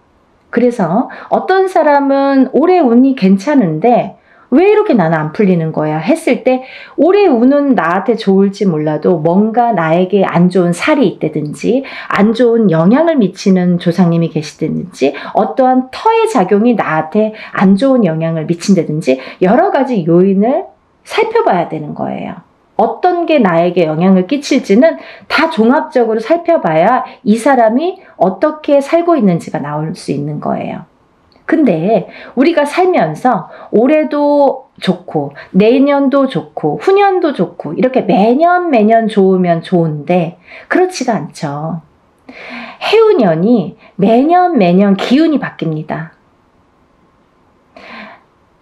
그래서 어떤 사람은 올해 운이 괜찮은데 왜 이렇게 나는 안 풀리는 거야 했을 때, 올해 운은 나한테 좋을지 몰라도 뭔가 나에게 안 좋은 살이 있다든지, 안 좋은 영향을 미치는 조상님이 계시다든지, 어떠한 터의 작용이 나한테 안 좋은 영향을 미친다든지, 여러 가지 요인을 살펴봐야 되는 거예요. 어떤 게 나에게 영향을 끼칠지는 다 종합적으로 살펴봐야 이 사람이 어떻게 살고 있는지가 나올 수 있는 거예요. 근데 우리가 살면서 올해도 좋고 내년도 좋고 후년도 좋고 이렇게 매년 좋으면 좋은데 그렇지가 않죠. 해운년이 매년 기운이 바뀝니다.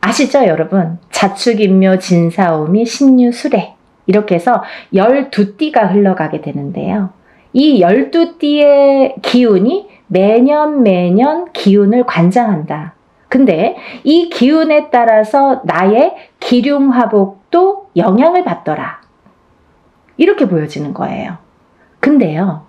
아시죠, 여러분? 자축인묘 진사오미 신유술해 이렇게 해서 12띠가 흘러가게 되는데요. 이 12띠의 기운이 매년 기운을 관장한다. 근데 이 기운에 따라서 나의 기륭화복도 영향을 받더라. 이렇게 보여지는 거예요. 근데요,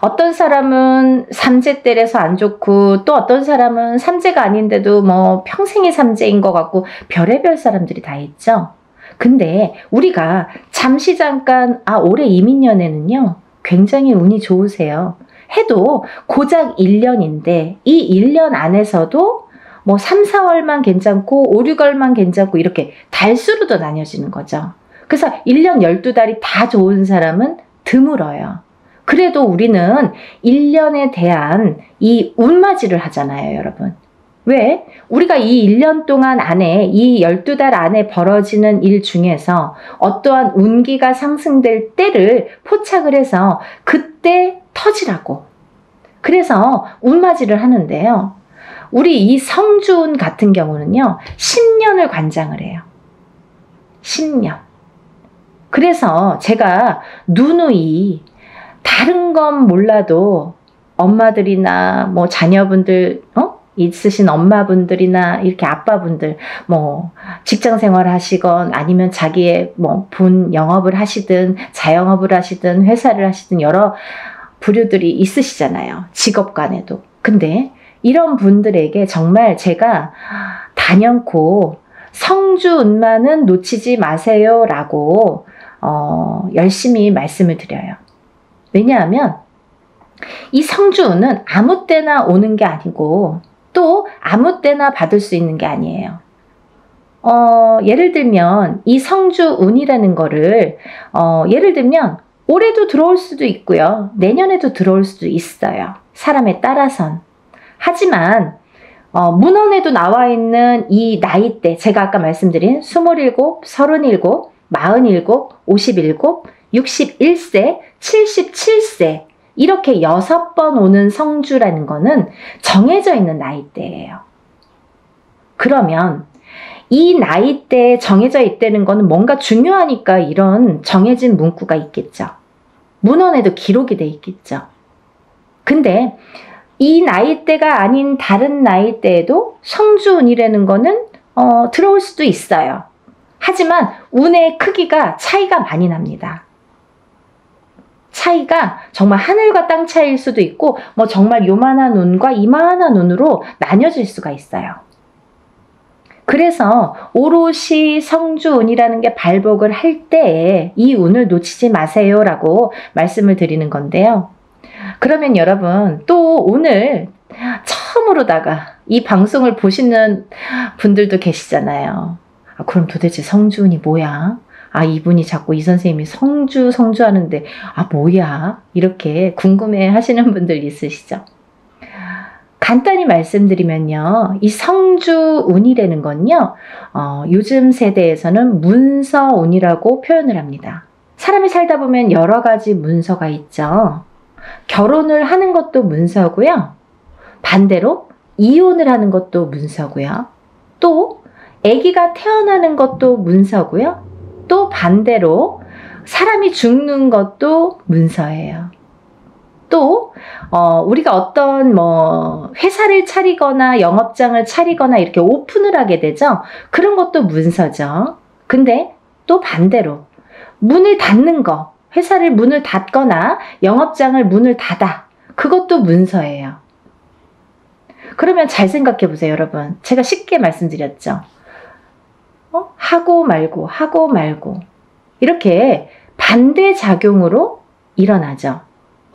어떤 사람은 삼재때려서 안 좋고 또 어떤 사람은 삼재가 아닌데도 뭐 평생이 삼재인 것 같고 별의별 사람들이 다 있죠. 근데 우리가 잠깐 올해 이민년에는요 굉장히 운이 좋으세요 해도 고작 1년인데 이 1년 안에서도 뭐 3, 4월만 괜찮고 5, 6월만 괜찮고 이렇게 달수로도 나뉘어지는 거죠. 그래서 1년 12달이 다 좋은 사람은 드물어요. 그래도 우리는 1년에 대한 이 운맞이를 하잖아요, 여러분. 왜? 우리가 이 1년 동안 안에 이 12달 안에 벌어지는 일 중에서 어떠한 운기가 상승될 때를 포착을 해서 그때 터지라고. 그래서 운맞이를 하는데요. 우리 이 성주운 같은 경우는요. 10년을 관장을 해요. 10년. 그래서 제가 누누이 다른 건 몰라도 엄마들이나 뭐 자녀분들 있으신 엄마분들이나 이렇게 아빠분들 뭐 직장 생활 하시건 아니면 자기의 뭐 본 영업을 하시든 자영업을 하시든 회사를 하시든 여러 부류들이 있으시잖아요. 직업 간에도. 근데 이런 분들에게 정말 제가 단연코 성주운만은 놓치지 마세요 라고 열심히 말씀을 드려요. 왜냐하면 이 성주운은 아무 때나 오는 게 아니고 또 아무 때나 받을 수 있는 게 아니에요. 예를 들면 이 성주운이라는 거를 예를 들면 올해도 들어올 수도 있고요. 내년에도 들어올 수도 있어요. 사람에 따라선. 하지만 문헌에도 나와 있는 이 나이대, 제가 아까 말씀드린 27, 37, 47, 57, 61세, 77세 이렇게 6번 오는 성주라는 거는 정해져 있는 나이대예요. 그러면 이 나이대에 정해져 있다는 거는 뭔가 중요하니까 이런 정해진 문구가 있겠죠. 문헌에도 기록이 돼 있겠죠. 근데 이 나이대가 아닌 다른 나이대에도 성주운이라는 거는 들어올 수도 있어요. 하지만 운의 크기가 차이가 많이 납니다. 차이가 정말 하늘과 땅 차이일 수도 있고 뭐 정말 요만한 운과 이만한 운으로 나뉘어질 수가 있어요. 그래서 오롯이 성주운이라는 게 발복을 할 때에 이 운을 놓치지 마세요 라고 말씀을 드리는 건데요. 그러면 여러분 또 오늘 처음으로다가 이 방송을 보시는 분들도 계시잖아요. 그럼 도대체 성주운이 뭐야? 이분이 자꾸 이 선생님이 성주 하는데 뭐야? 이렇게 궁금해 하시는 분들 있으시죠? 간단히 말씀드리면요. 이 성주운이라는 건요. 요즘 세대에서는 문서운이라고 표현을 합니다. 사람이 살다 보면 여러 가지 문서가 있죠. 결혼을 하는 것도 문서고요. 반대로 이혼을 하는 것도 문서고요. 또 아기가 태어나는 것도 문서고요. 또 반대로 사람이 죽는 것도 문서예요. 또 우리가 어떤 뭐 회사를 차리거나 영업장을 차리거나 이렇게 오픈을 하게 되죠. 그런 것도 문서죠. 근데 또 반대로 문을 닫는 거, 회사를 문을 닫거나 영업장을 문을 닫아. 그것도 문서예요. 그러면 잘 생각해 보세요, 여러분. 제가 쉽게 말씀드렸죠. 하고 말고 이렇게 반대작용으로 일어나죠.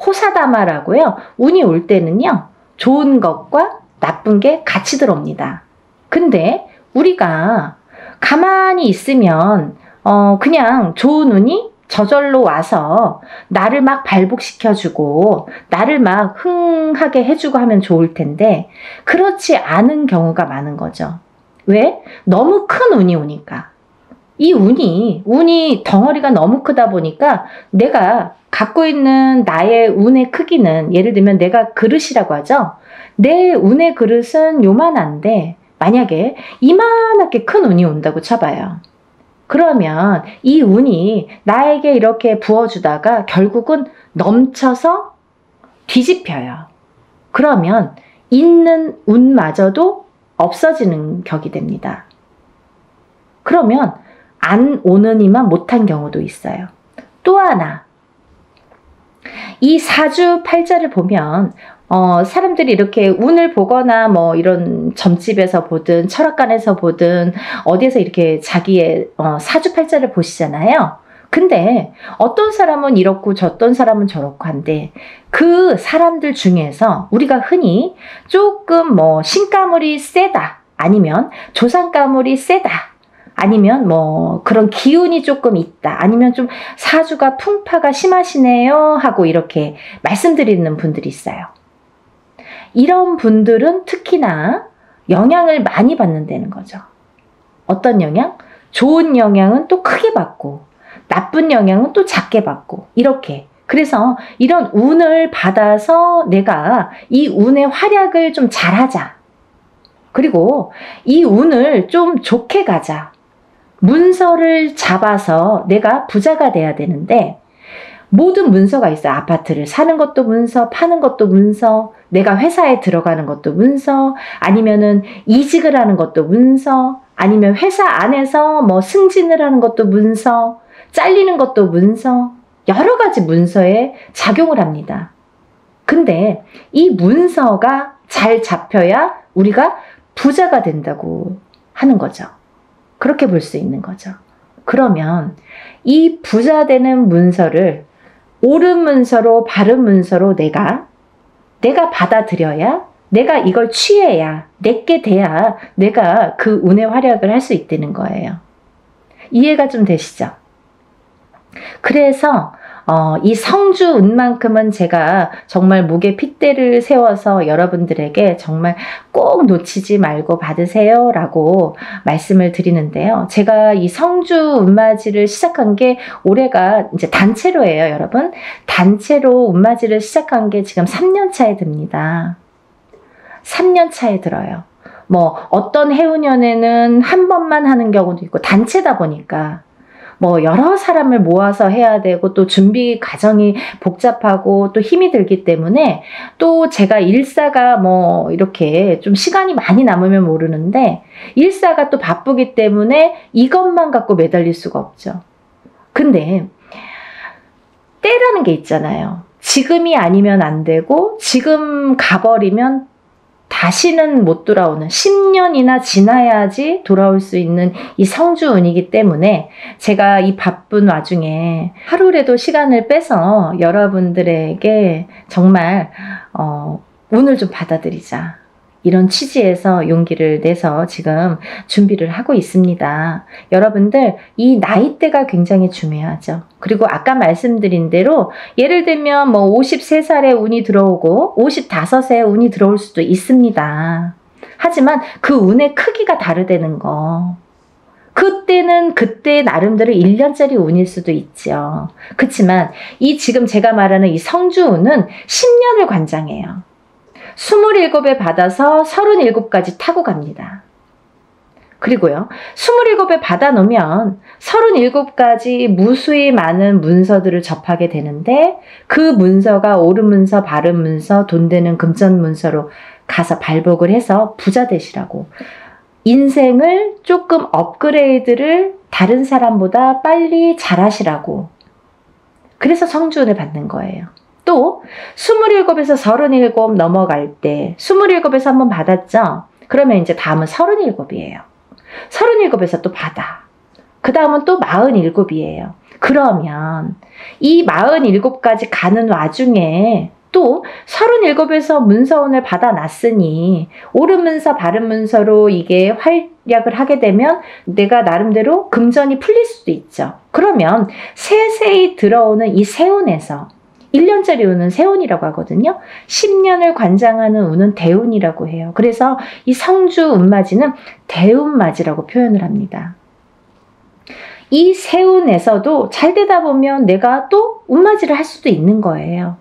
호사다마라고요. 운이 올 때는요. 좋은 것과 나쁜 게 같이 들어옵니다. 근데 우리가 가만히 있으면 그냥 좋은 운이 저절로 와서 나를 막 발복시켜주고 나를 막 흥하게 해주고 하면 좋을 텐데 그렇지 않은 경우가 많은 거죠. 왜? 너무 큰 운이 오니까. 이 운이 덩어리가 너무 크다 보니까 내가 갖고 있는 나의 운의 크기는, 예를 들면 내가 그릇이라고 하죠. 내 운의 그릇은 요만한데 만약에 이만하게 큰 운이 온다고 쳐봐요. 그러면 이 운이 나에게 이렇게 부어주다가 결국은 넘쳐서 뒤집혀요. 그러면 있는 운마저도 없어지는 격이 됩니다. 그러면 안 오느니만 못한 경우도 있어요. 또 하나, 이 사주팔자를 보면 사람들이 이렇게 운을 보거나 뭐 이런 점집에서 보든 철학관에서 보든 어디에서 이렇게 자기의 사주팔자를 보시잖아요. 근데 어떤 사람은 이렇고 어떤 사람은 저렇고 한데 그 사람들 중에서 우리가 흔히 조금 뭐 신가물이 세다, 아니면 조상가물이 세다, 아니면 뭐 그런 기운이 조금 있다, 아니면 좀 사주가 풍파가 심하시네요 하고 이렇게 말씀드리는 분들이 있어요. 이런 분들은 특히나 영향을 많이 받는다는 거죠. 어떤 영향? 좋은 영향은 또 크게 받고 나쁜 영향은 또 작게 받고 이렇게. 그래서 이런 운을 받아서 내가 이 운의 활약을 좀 잘하자. 그리고 이 운을 좀 좋게 가자. 문서를 잡아서 내가 부자가 돼야 되는데 모든 문서가 있어요. 아파트를 사는 것도 문서, 파는 것도 문서, 내가 회사에 들어가는 것도 문서, 아니면은 이직을 하는 것도 문서, 아니면 회사 안에서 뭐 승진을 하는 것도 문서, 잘리는 것도 문서, 여러 가지 문서에 작용을 합니다. 근데 이 문서가 잘 잡혀야 우리가 부자가 된다고 하는 거죠. 그렇게 볼 수 있는 거죠. 그러면 이 부자 되는 문서를 옳은 문서로, 바른 문서로 내가 받아들여야, 내가 이걸 취해야, 내게 돼야 내가 그 운의 활약을 할 수 있다는 거예요. 이해가 좀 되시죠? 그래서 이 성주 운만큼은 제가 정말 목에 핏대를 세워서 여러분들에게 정말 꼭 놓치지 말고 받으세요 라고 말씀을 드리는데요. 제가 이 성주 운맞이를 시작한 게 올해가 이제 단체로예요, 여러분. 단체로 운맞이를 시작한 게 지금 3년 차에 듭니다. 3년 차에 들어요. 뭐 어떤 해운년에는 한 번만 하는 경우도 있고, 단체다 보니까 뭐 여러 사람을 모아서 해야 되고 또 준비 과정이 복잡하고 또 힘이 들기 때문에, 또 제가 일사가 뭐 이렇게 좀 시간이 많이 남으면 모르는데 일사가 또 바쁘기 때문에 이것만 갖고 매달릴 수가 없죠. 근데 때라는 게 있잖아요. 지금이 아니면 안 되고 지금 가버리면 다시는 못 돌아오는, 10년이나 지나야지 돌아올 수 있는 이 성주운이기 때문에 제가 이 바쁜 와중에 하루라도 시간을 빼서 여러분들에게 정말 운을 좀 받아들이자, 이런 취지에서 용기를 내서 지금 준비를 하고 있습니다. 여러분들, 이 나이대가 굉장히 중요하죠. 그리고 아까 말씀드린 대로 예를 들면 뭐 53살에 운이 들어오고 55세에 운이 들어올 수도 있습니다. 하지만 그 운의 크기가 다르다는 거. 그때는 그때 나름대로 1년짜리 운일 수도 있죠. 그렇지만 이 지금 제가 말하는 이 성주운은 10년을 관장해요. 27에 받아서 37까지 타고 갑니다. 그리고요, 27에 받아놓으면 37가지 무수히 많은 문서들을 접하게 되는데, 그 문서가 옳은 문서, 바른 문서, 돈 되는 금전 문서로 가서 발복을 해서 부자 되시라고, 인생을 조금 업그레이드를 다른 사람보다 빨리 잘하시라고, 그래서 성주운을 받는 거예요. 또 27에서 37 넘어갈 때, 27에서 한번 받았죠? 그러면 이제 다음은 37이에요. 37에서 또 받아. 그 다음은 또 47이에요. 그러면 이 47까지 가는 와중에 또 37에서 문서운을 받아놨으니 옳은 문서, 바른 문서로 이게 활약을 하게 되면 내가 나름대로 금전이 풀릴 수도 있죠. 그러면 세세히 들어오는 이 세운에서 1년짜리 운은 세운이라고 하거든요. 10년을 관장하는 운은 대운이라고 해요. 그래서 이 성주 운맞이는 대운맞이라고 표현을 합니다. 이 세운에서도 잘 되다 보면 내가 또 운맞이를 할 수도 있는 거예요.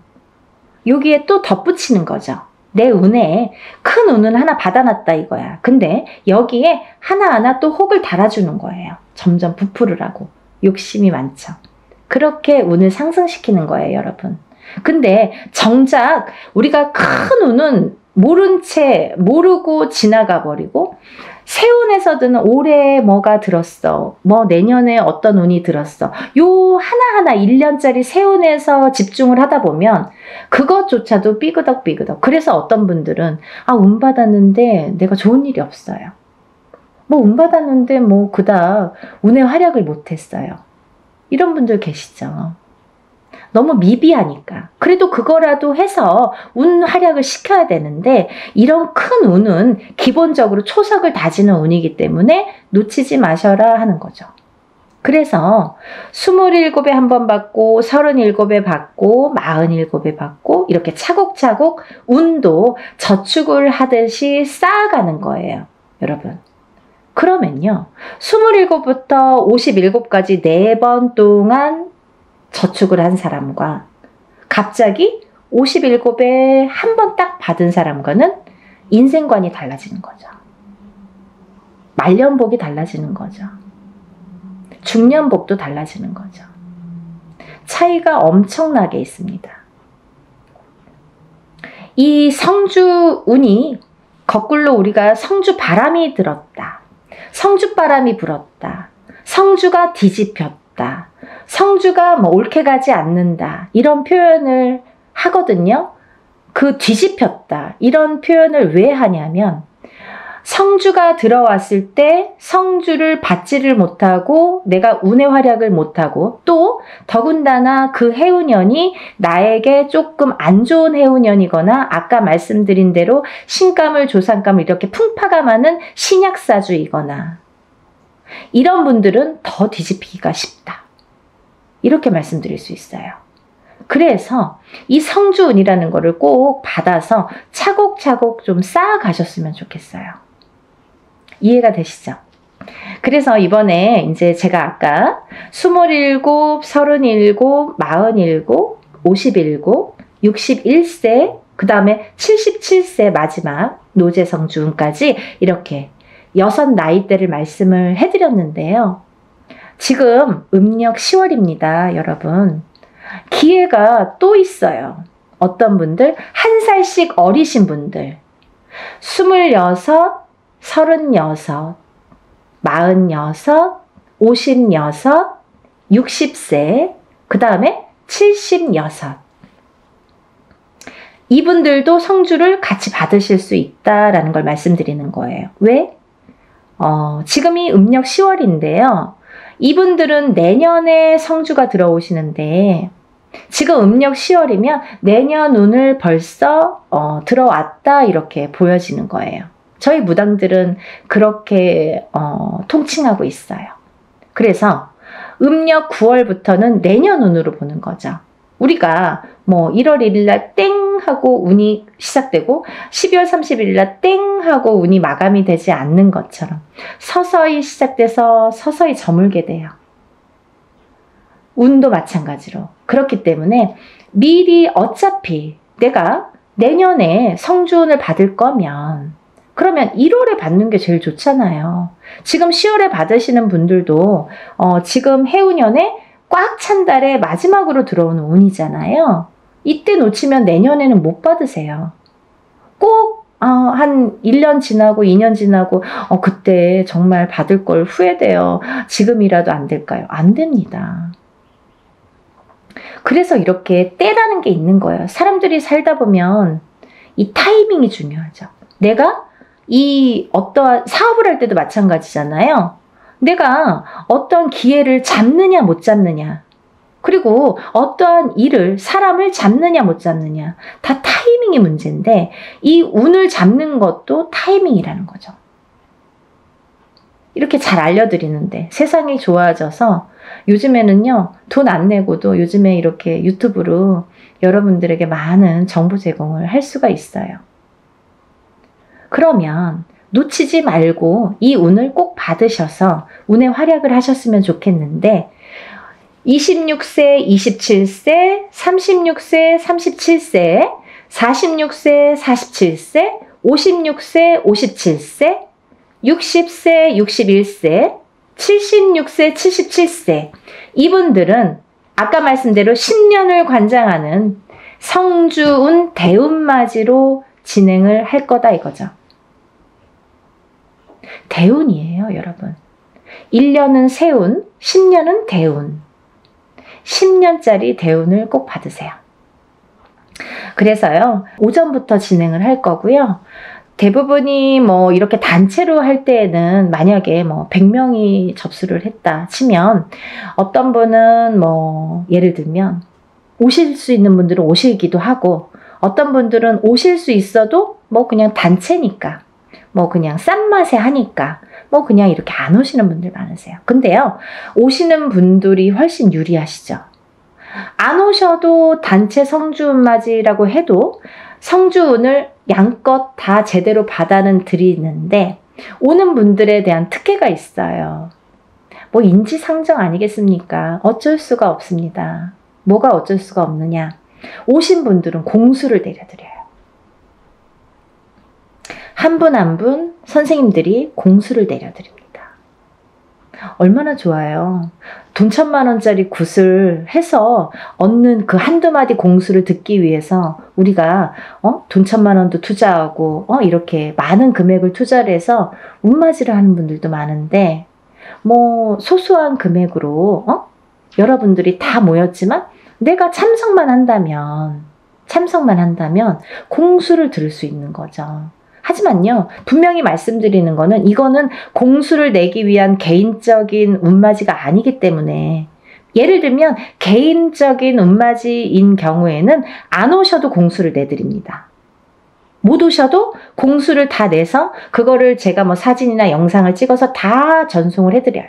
여기에 또 덧붙이는 거죠. 내 운에 큰 운은 하나 받아놨다 이거야. 근데 여기에 하나하나 또 혹을 달아주는 거예요. 점점 부풀으라고. 욕심이 많죠. 그렇게 운을 상승시키는 거예요, 여러분. 근데 정작 우리가 큰 운은 모른 채 모르고 지나가 버리고 세운에서든 올해 뭐가 들었어, 뭐 내년에 어떤 운이 들었어, 요 하나하나 1년짜리 세운에서 집중을 하다 보면 그것조차도 삐그덕삐그덕. 그래서 어떤 분들은 운 받았는데 내가 좋은 일이 없어요. 뭐 운 받았는데 뭐 그닥 운의 활약을 못했어요. 이런 분들 계시죠. 너무 미비하니까. 그래도 그거라도 해서 운 활약을 시켜야 되는데 이런 큰 운은 기본적으로 초석을 다지는 운이기 때문에 놓치지 마셔라 하는 거죠. 그래서 27에 한 번 받고 37에 받고 47에 받고 이렇게 차곡차곡 운도 저축을 하듯이 쌓아가는 거예요. 여러분. 그러면요. 27부터 57까지 4번 동안 저축을 한 사람과 갑자기 57에 한 번 딱 받은 사람과는 인생관이 달라지는 거죠. 말년복이 달라지는 거죠. 중년복도 달라지는 거죠. 차이가 엄청나게 있습니다. 이 성주 운이 거꾸로 우리가 성주 바람이 들었다. 성주 바람이 불었다. 성주가 뒤집혔다. 성주가 뭐 옳게 가지 않는다. 이런 표현을 하거든요. 그 뒤집혔다. 이런 표현을 왜 하냐면 성주가 들어왔을 때 성주를 받지를 못하고 내가 운의 활약을 못하고 또 더군다나 그 해운년이 나에게 조금 안 좋은 해운년이거나 아까 말씀드린 대로 신감을 조상감을 이렇게 풍파가 많은 신약사주이거나 이런 분들은 더 뒤집히기가 쉽다. 이렇게 말씀드릴 수 있어요. 그래서 이 성주운이라는 거를 꼭 받아서 차곡차곡 좀 쌓아가셨으면 좋겠어요. 이해가 되시죠? 그래서 이번에 이제 제가 아까 27, 37, 47, 57, 61세, 그 다음에 77세 마지막 노제성주운까지 이렇게 6 나이대를 말씀을 해드렸는데요. 지금 음력 10월입니다, 여러분. 기회가 또 있어요. 어떤 분들, 1살씩 어리신 분들, 26, 36, 46, 56, 60세, 그 다음에 76. 이분들도 성주를 같이 받으실 수 있다라는 걸 말씀드리는 거예요. 왜? 지금이 음력 10월인데요. 이분들은 내년에 성주가 들어오시는데 지금 음력 10월이면 내년 운을 벌써 들어왔다 이렇게 보여지는 거예요. 저희 무당들은 그렇게 통칭하고 있어요. 그래서 음력 9월부터는 내년 운으로 보는 거죠. 우리가 뭐 1월 1일 날 땡 하고 운이 시작되고 12월 30일 날 땡 하고 운이 마감이 되지 않는 것처럼 서서히 시작돼서 서서히 저물게 돼요. 운도 마찬가지로. 그렇기 때문에 미리 어차피 내가 내년에 성주운을 받을 거면 그러면 1월에 받는 게 제일 좋잖아요. 지금 10월에 받으시는 분들도 지금 해운년에 꽉 찬 달에 마지막으로 들어오는 운이잖아요. 이때 놓치면 내년에는 못 받으세요. 꼭 한 1년 지나고 2년 지나고 그때 정말 받을 걸 후회돼요. 지금이라도 안 될까요? 안 됩니다. 그래서 이렇게 때라는 게 있는 거예요. 사람들이 살다 보면 이 타이밍이 중요하죠. 내가 이 어떠한 사업을 할 때도 마찬가지잖아요. 내가 어떤 기회를 잡느냐 못 잡느냐, 그리고 어떠한 일을 사람을 잡느냐 못 잡느냐, 다 타이밍이 문제인데 이 운을 잡는 것도 타이밍이라는 거죠. 이렇게 잘 알려드리는데 세상이 좋아져서 요즘에는요, 돈 안 내고도 요즘에 이렇게 유튜브로 여러분들에게 많은 정보 제공을 할 수가 있어요. 그러면 놓치지 말고 이 운을 꼭 받으셔서 운의 활약을 하셨으면 좋겠는데 26세, 27세, 36세, 37세, 46세, 47세, 56세, 57세, 60세, 61세, 76세, 77세 이분들은 아까 말씀대로 10년을 관장하는 성주운 대운맞이로 진행을 할 거다 이거죠. 대운이에요, 여러분. 1년은 세운, 10년은 대운. 10년짜리 대운을 꼭 받으세요. 그래서요, 오전부터 진행을 할 거고요. 대부분이 뭐 이렇게 단체로 할 때에는 만약에 뭐 100명이 접수를 했다 치면 어떤 분은 뭐 예를 들면 오실 수 있는 분들은 오시기도 하고 어떤 분들은 오실 수 있어도 뭐 그냥 단체니까 뭐 그냥 싼 맛에 하니까 뭐 그냥 이렇게 안 오시는 분들 많으세요. 근데요, 오시는 분들이 훨씬 유리하시죠. 안 오셔도 단체 성주운맞이라고 해도 성주운을 양껏 다 제대로 받아는 드리는데 오는 분들에 대한 특혜가 있어요. 뭐 인지상정 아니겠습니까? 어쩔 수가 없습니다. 뭐가 어쩔 수가 없느냐? 오신 분들은 공수를 내려드려요. 한 분 한 분 선생님들이 공수를 내려드립니다. 얼마나 좋아요. 돈 1000만원짜리 굿을 해서 얻는 그 한두 마디 공수를 듣기 위해서 우리가 돈 1000만원도 투자하고 이렇게 많은 금액을 투자를 해서 운맞이를 하는 분들도 많은데 뭐 소소한 금액으로 여러분들이 다 모였지만 내가 참석만 한다면 공수를 들을 수 있는 거죠. 하지만요, 분명히 말씀드리는 거는 이거는 공수를 내기 위한 개인적인 운맞이가 아니기 때문에 예를 들면 개인적인 운맞이인 경우에는 안 오셔도 공수를 내드립니다. 못 오셔도 공수를 다 내서 그거를 제가 뭐 사진이나 영상을 찍어서 다 전송을 해드려요.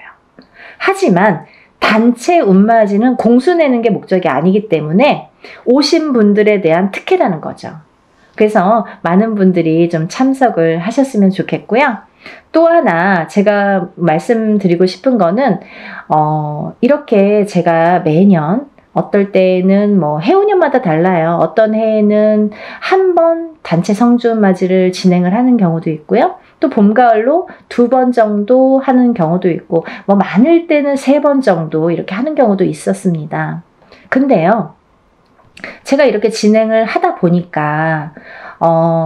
하지만 단체 운맞이는 공수 내는 게 목적이 아니기 때문에 오신 분들에 대한 특혜라는 거죠. 그래서 많은 분들이 좀 참석을 하셨으면 좋겠고요. 또 하나 제가 말씀드리고 싶은 거는 이렇게 제가 매년 어떨 때는 뭐 해운년마다 달라요. 어떤 해에는 한 번 단체 성주운맞이를 진행을 하는 경우도 있고요. 또 봄, 가을로 2번 정도 하는 경우도 있고 뭐 많을 때는 3번 정도 이렇게 하는 경우도 있었습니다. 근데요, 제가 이렇게 진행을 하다 보니까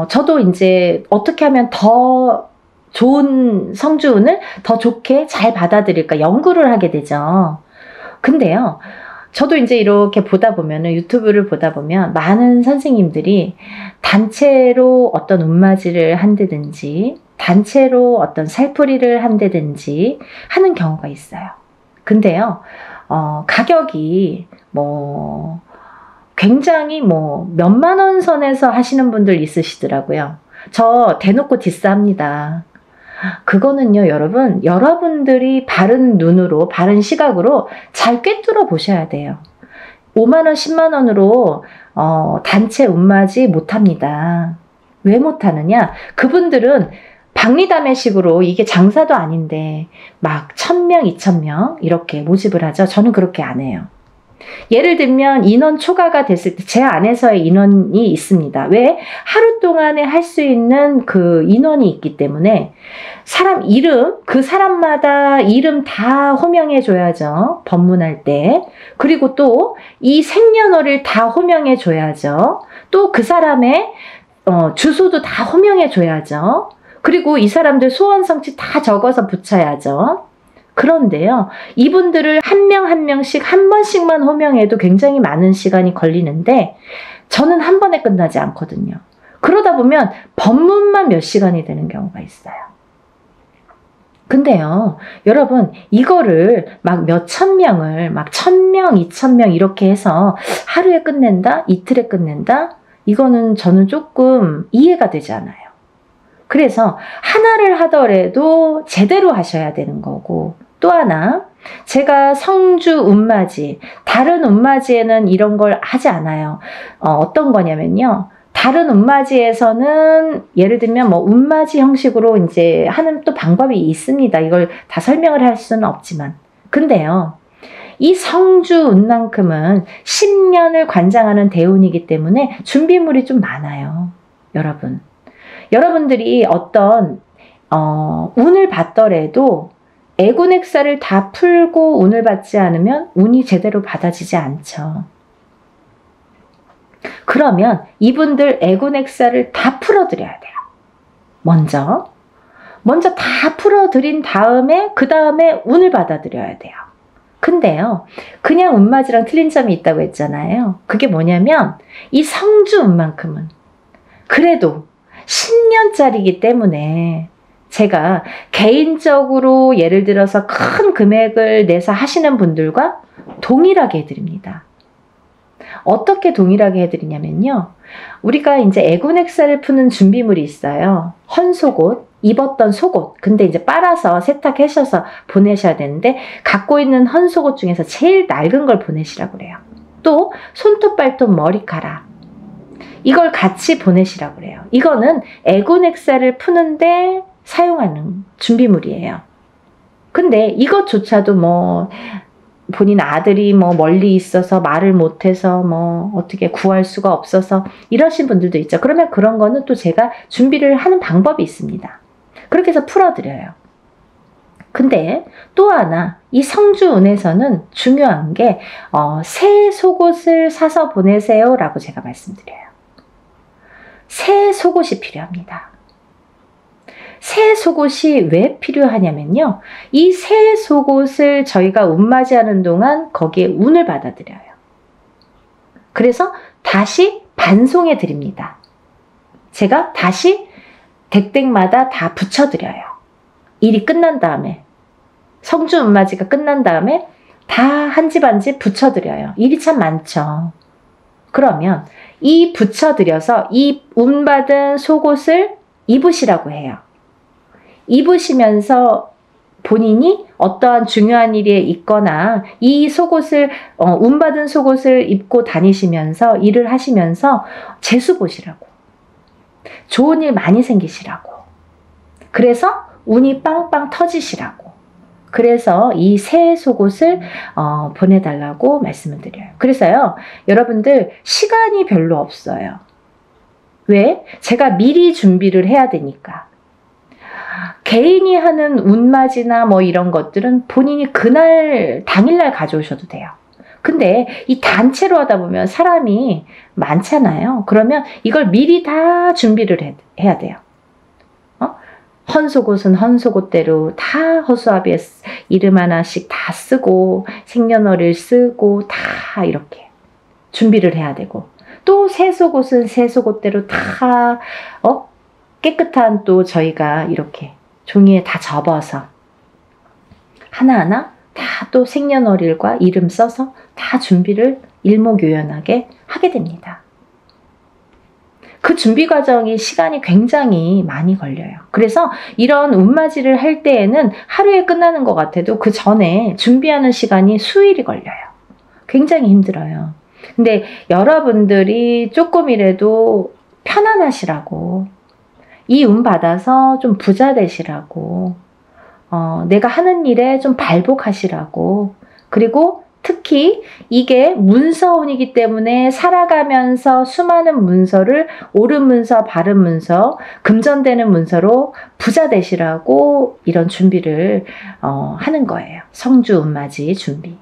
저도 이제 어떻게 하면 더 좋은 성주운을 더 좋게 잘 받아들일까 연구를 하게 되죠. 근데요, 저도 이제 이렇게 보다 보면은 유튜브를 보다 보면 많은 선생님들이 단체로 어떤 운맞이를 한다든지 단체로 어떤 살풀이를 한다든지 하는 경우가 있어요. 근데요, 가격이 뭐 굉장히 뭐 몇만 원 선에서 하시는 분들 있으시더라고요. 저 대놓고 디스합니다. 그거는요, 여러분, 여러분들이 바른 눈으로, 바른 시각으로 잘 꿰뚫어 보셔야 돼요. 5만 원, 10만 원으로 단체 운맞이 못합니다. 왜 못하느냐? 그분들은 박리담회식으로 이게 장사도 아닌데 막 1000명, 2000명 이렇게 모집을 하죠. 저는 그렇게 안 해요. 예를 들면 인원 초과가 됐을 때 제 안에서의 인원이 있습니다. 왜? 하루 동안에 할 수 있는 그 인원이 있기 때문에 사람 이름, 그 사람마다 이름 다 호명해 줘야죠. 법문할 때. 그리고 또 이 생년월일 다 호명해 줘야죠. 또 그 사람의 주소도 다 호명해 줘야죠. 그리고 이 사람들 소원 성취 다 적어서 붙여야죠. 그런데요, 이분들을 한 명 한 명씩 한 번씩만 호명해도 굉장히 많은 시간이 걸리는데 저는 한 번에 끝나지 않거든요. 그러다 보면 법문만 몇 시간이 되는 경우가 있어요. 근데요, 여러분, 이거를 막 몇천 명을 막 1000명, 2000명 이렇게 해서 하루에 끝낸다? 이틀에 끝낸다? 이거는 저는 조금 이해가 되지 않아요. 그래서 하나를 하더라도 제대로 하셔야 되는 거고, 또 하나, 제가 성주 운맞이, 다른 운맞이에는 이런 걸 하지 않아요. 어떤 거냐면요. 다른 운맞이에서는 예를 들면 뭐 운맞이 형식으로 이제 하는 또 방법이 있습니다. 이걸 다 설명을 할 수는 없지만. 근데요. 이 성주 운만큼은 10년을 관장하는 대운이기 때문에 준비물이 좀 많아요. 여러분. 여러분들이 어떤 운을 받더라도 애군액사를 다 풀고 운을 받지 않으면 운이 제대로 받아지지 않죠. 그러면 이분들 애군액사를 다 풀어드려야 돼요. 먼저 다 풀어드린 다음에 그 다음에 운을 받아들여야 돼요. 근데요, 그냥 운맞이랑 틀린 점이 있다고 했잖아요. 그게 뭐냐면 이 성주 운만큼은 그래도 10년짜리이기 때문에 제가 개인적으로 예를 들어서 큰 금액을 내서 하시는 분들과 동일하게 해드립니다. 어떻게 동일하게 해드리냐면요. 우리가 이제 애군액사를 푸는 준비물이 있어요. 헌속옷, 입었던 속옷. 근데 이제 빨아서 세탁하셔서 보내셔야 되는데 갖고 있는 헌속옷 중에서 제일 낡은 걸 보내시라고 그래요. 또 손톱, 발톱, 머리카락. 이걸 같이 보내시라고 그래요. 이거는 애군액사를 푸는데 사용하는 준비물이에요. 근데 이것조차도 뭐 본인 아들이 뭐 멀리 있어서 말을 못해서 뭐 어떻게 구할 수가 없어서 이러신 분들도 있죠. 그러면 그런 거는 또 제가 준비를 하는 방법이 있습니다. 그렇게 해서 풀어드려요. 근데 또 하나 이 성주운에서는 중요한 게 새 속옷을 사서 보내세요 라고 제가 말씀드려요. 새 속옷이 필요합니다. 새 속옷이 왜 필요하냐면요. 이 새 속옷을 저희가 운맞이하는 동안 거기에 운을 받아들여요. 그래서 다시 반송해 드립니다. 제가 다시 댁댁마다 다 붙여드려요. 일이 끝난 다음에 성주 운맞이가 끝난 다음에 다 한 집 한 집 붙여드려요. 일이 참 많죠. 그러면 이 붙여드려서 이 운받은 속옷을 입으시라고 해요. 입으시면서 본인이 어떠한 중요한 일에 있거나 이 속옷을 운받은 속옷을 입고 다니시면서 일을 하시면서 재수 보시라고, 좋은 일 많이 생기시라고, 그래서 운이 빵빵 터지시라고, 그래서 이 새 속옷을 보내달라고 말씀을 드려요. 그래서요, 여러분들 시간이 별로 없어요. 왜? 제가 미리 준비를 해야 되니까. 개인이 하는 운맞이나 뭐 이런 것들은 본인이 그날 당일날 가져오셔도 돼요. 근데 이 단체로 하다 보면 사람이 많잖아요. 그러면 이걸 미리 다 준비를 해야 돼요. 헌속옷은 헌속옷대로 다 허수아비에 이름 하나씩 다 쓰고 생년월일 쓰고 다 이렇게 준비를 해야 되고, 또 새 속옷은 새 속옷대로 다 깨끗한 또 저희가 이렇게 종이에 다 접어서 하나하나 다 또 생년월일과 이름 써서 다 준비를 일목요연하게 하게 됩니다. 그 준비 과정이 시간이 굉장히 많이 걸려요. 그래서 이런 운맞이를 할 때에는 하루에 끝나는 것 같아도 그 전에 준비하는 시간이 수일이 걸려요. 굉장히 힘들어요. 근데 여러분들이 조금이라도 편안하시라고, 이 운 받아서 좀 부자 되시라고, 내가 하는 일에 좀 발복하시라고, 그리고 특히 이게 문서운이기 때문에 살아가면서 수많은 문서를 옳은 문서, 바른 문서, 금전되는 문서로 부자 되시라고 이런 준비를 하는 거예요. 성주 운맞이 준비.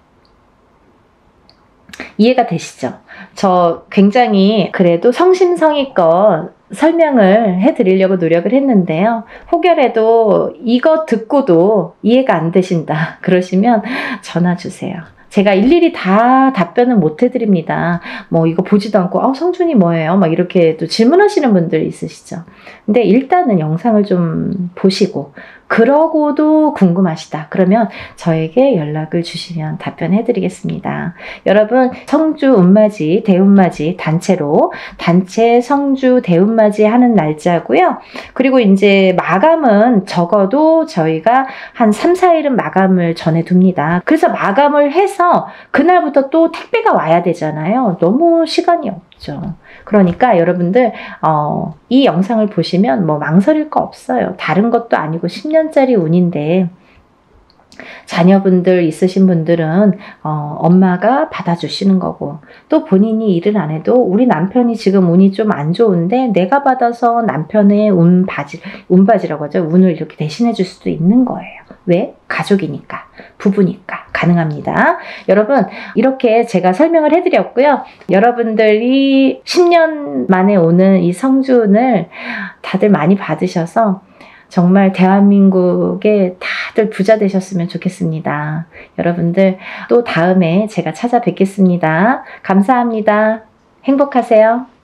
이해가 되시죠? 저 굉장히 그래도 성심성의껏 설명을 해드리려고 노력을 했는데요. 혹여라도 이거 듣고도 이해가 안 되신다 그러시면 전화 주세요. 제가 일일이 다 답변은 못 해드립니다. 뭐 이거 보지도 않고 성준이 뭐예요? 막 이렇게 또 질문하시는 분들 있으시죠. 근데 일단은 영상을 좀 보시고 그러고도 궁금하시다. 그러면 저에게 연락을 주시면 답변해 드리겠습니다. 여러분, 성주 운맞이, 대운맞이 단체로 단체 성주 대운맞이 하는 날짜고요. 그리고 이제 마감은 적어도 저희가 한 3, 4일은 마감을 전해둡니다. 그래서 마감을 해서 그날부터 또 택배가 와야 되잖아요. 너무 시간이 없죠. 그러니까 여러분들 이 영상을 보시면 뭐 망설일 거 없어요. 다른 것도 아니고 10년짜리 운인데 자녀분들 있으신 분들은 엄마가 받아주시는 거고, 또 본인이 일을 안 해도 우리 남편이 지금 운이 좀 안 좋은데 내가 받아서 남편의 운바지라고 하죠. 운을 이렇게 대신해 줄 수도 있는 거예요. 왜? 가족이니까, 부부니까 가능합니다. 여러분, 이렇게 제가 설명을 해드렸고요. 여러분들이 10년 만에 오는 이 성주운을 다들 많이 받으셔서 정말 대한민국에 다들 부자 되셨으면 좋겠습니다. 여러분들 또 다음에 제가 찾아뵙겠습니다. 감사합니다. 행복하세요.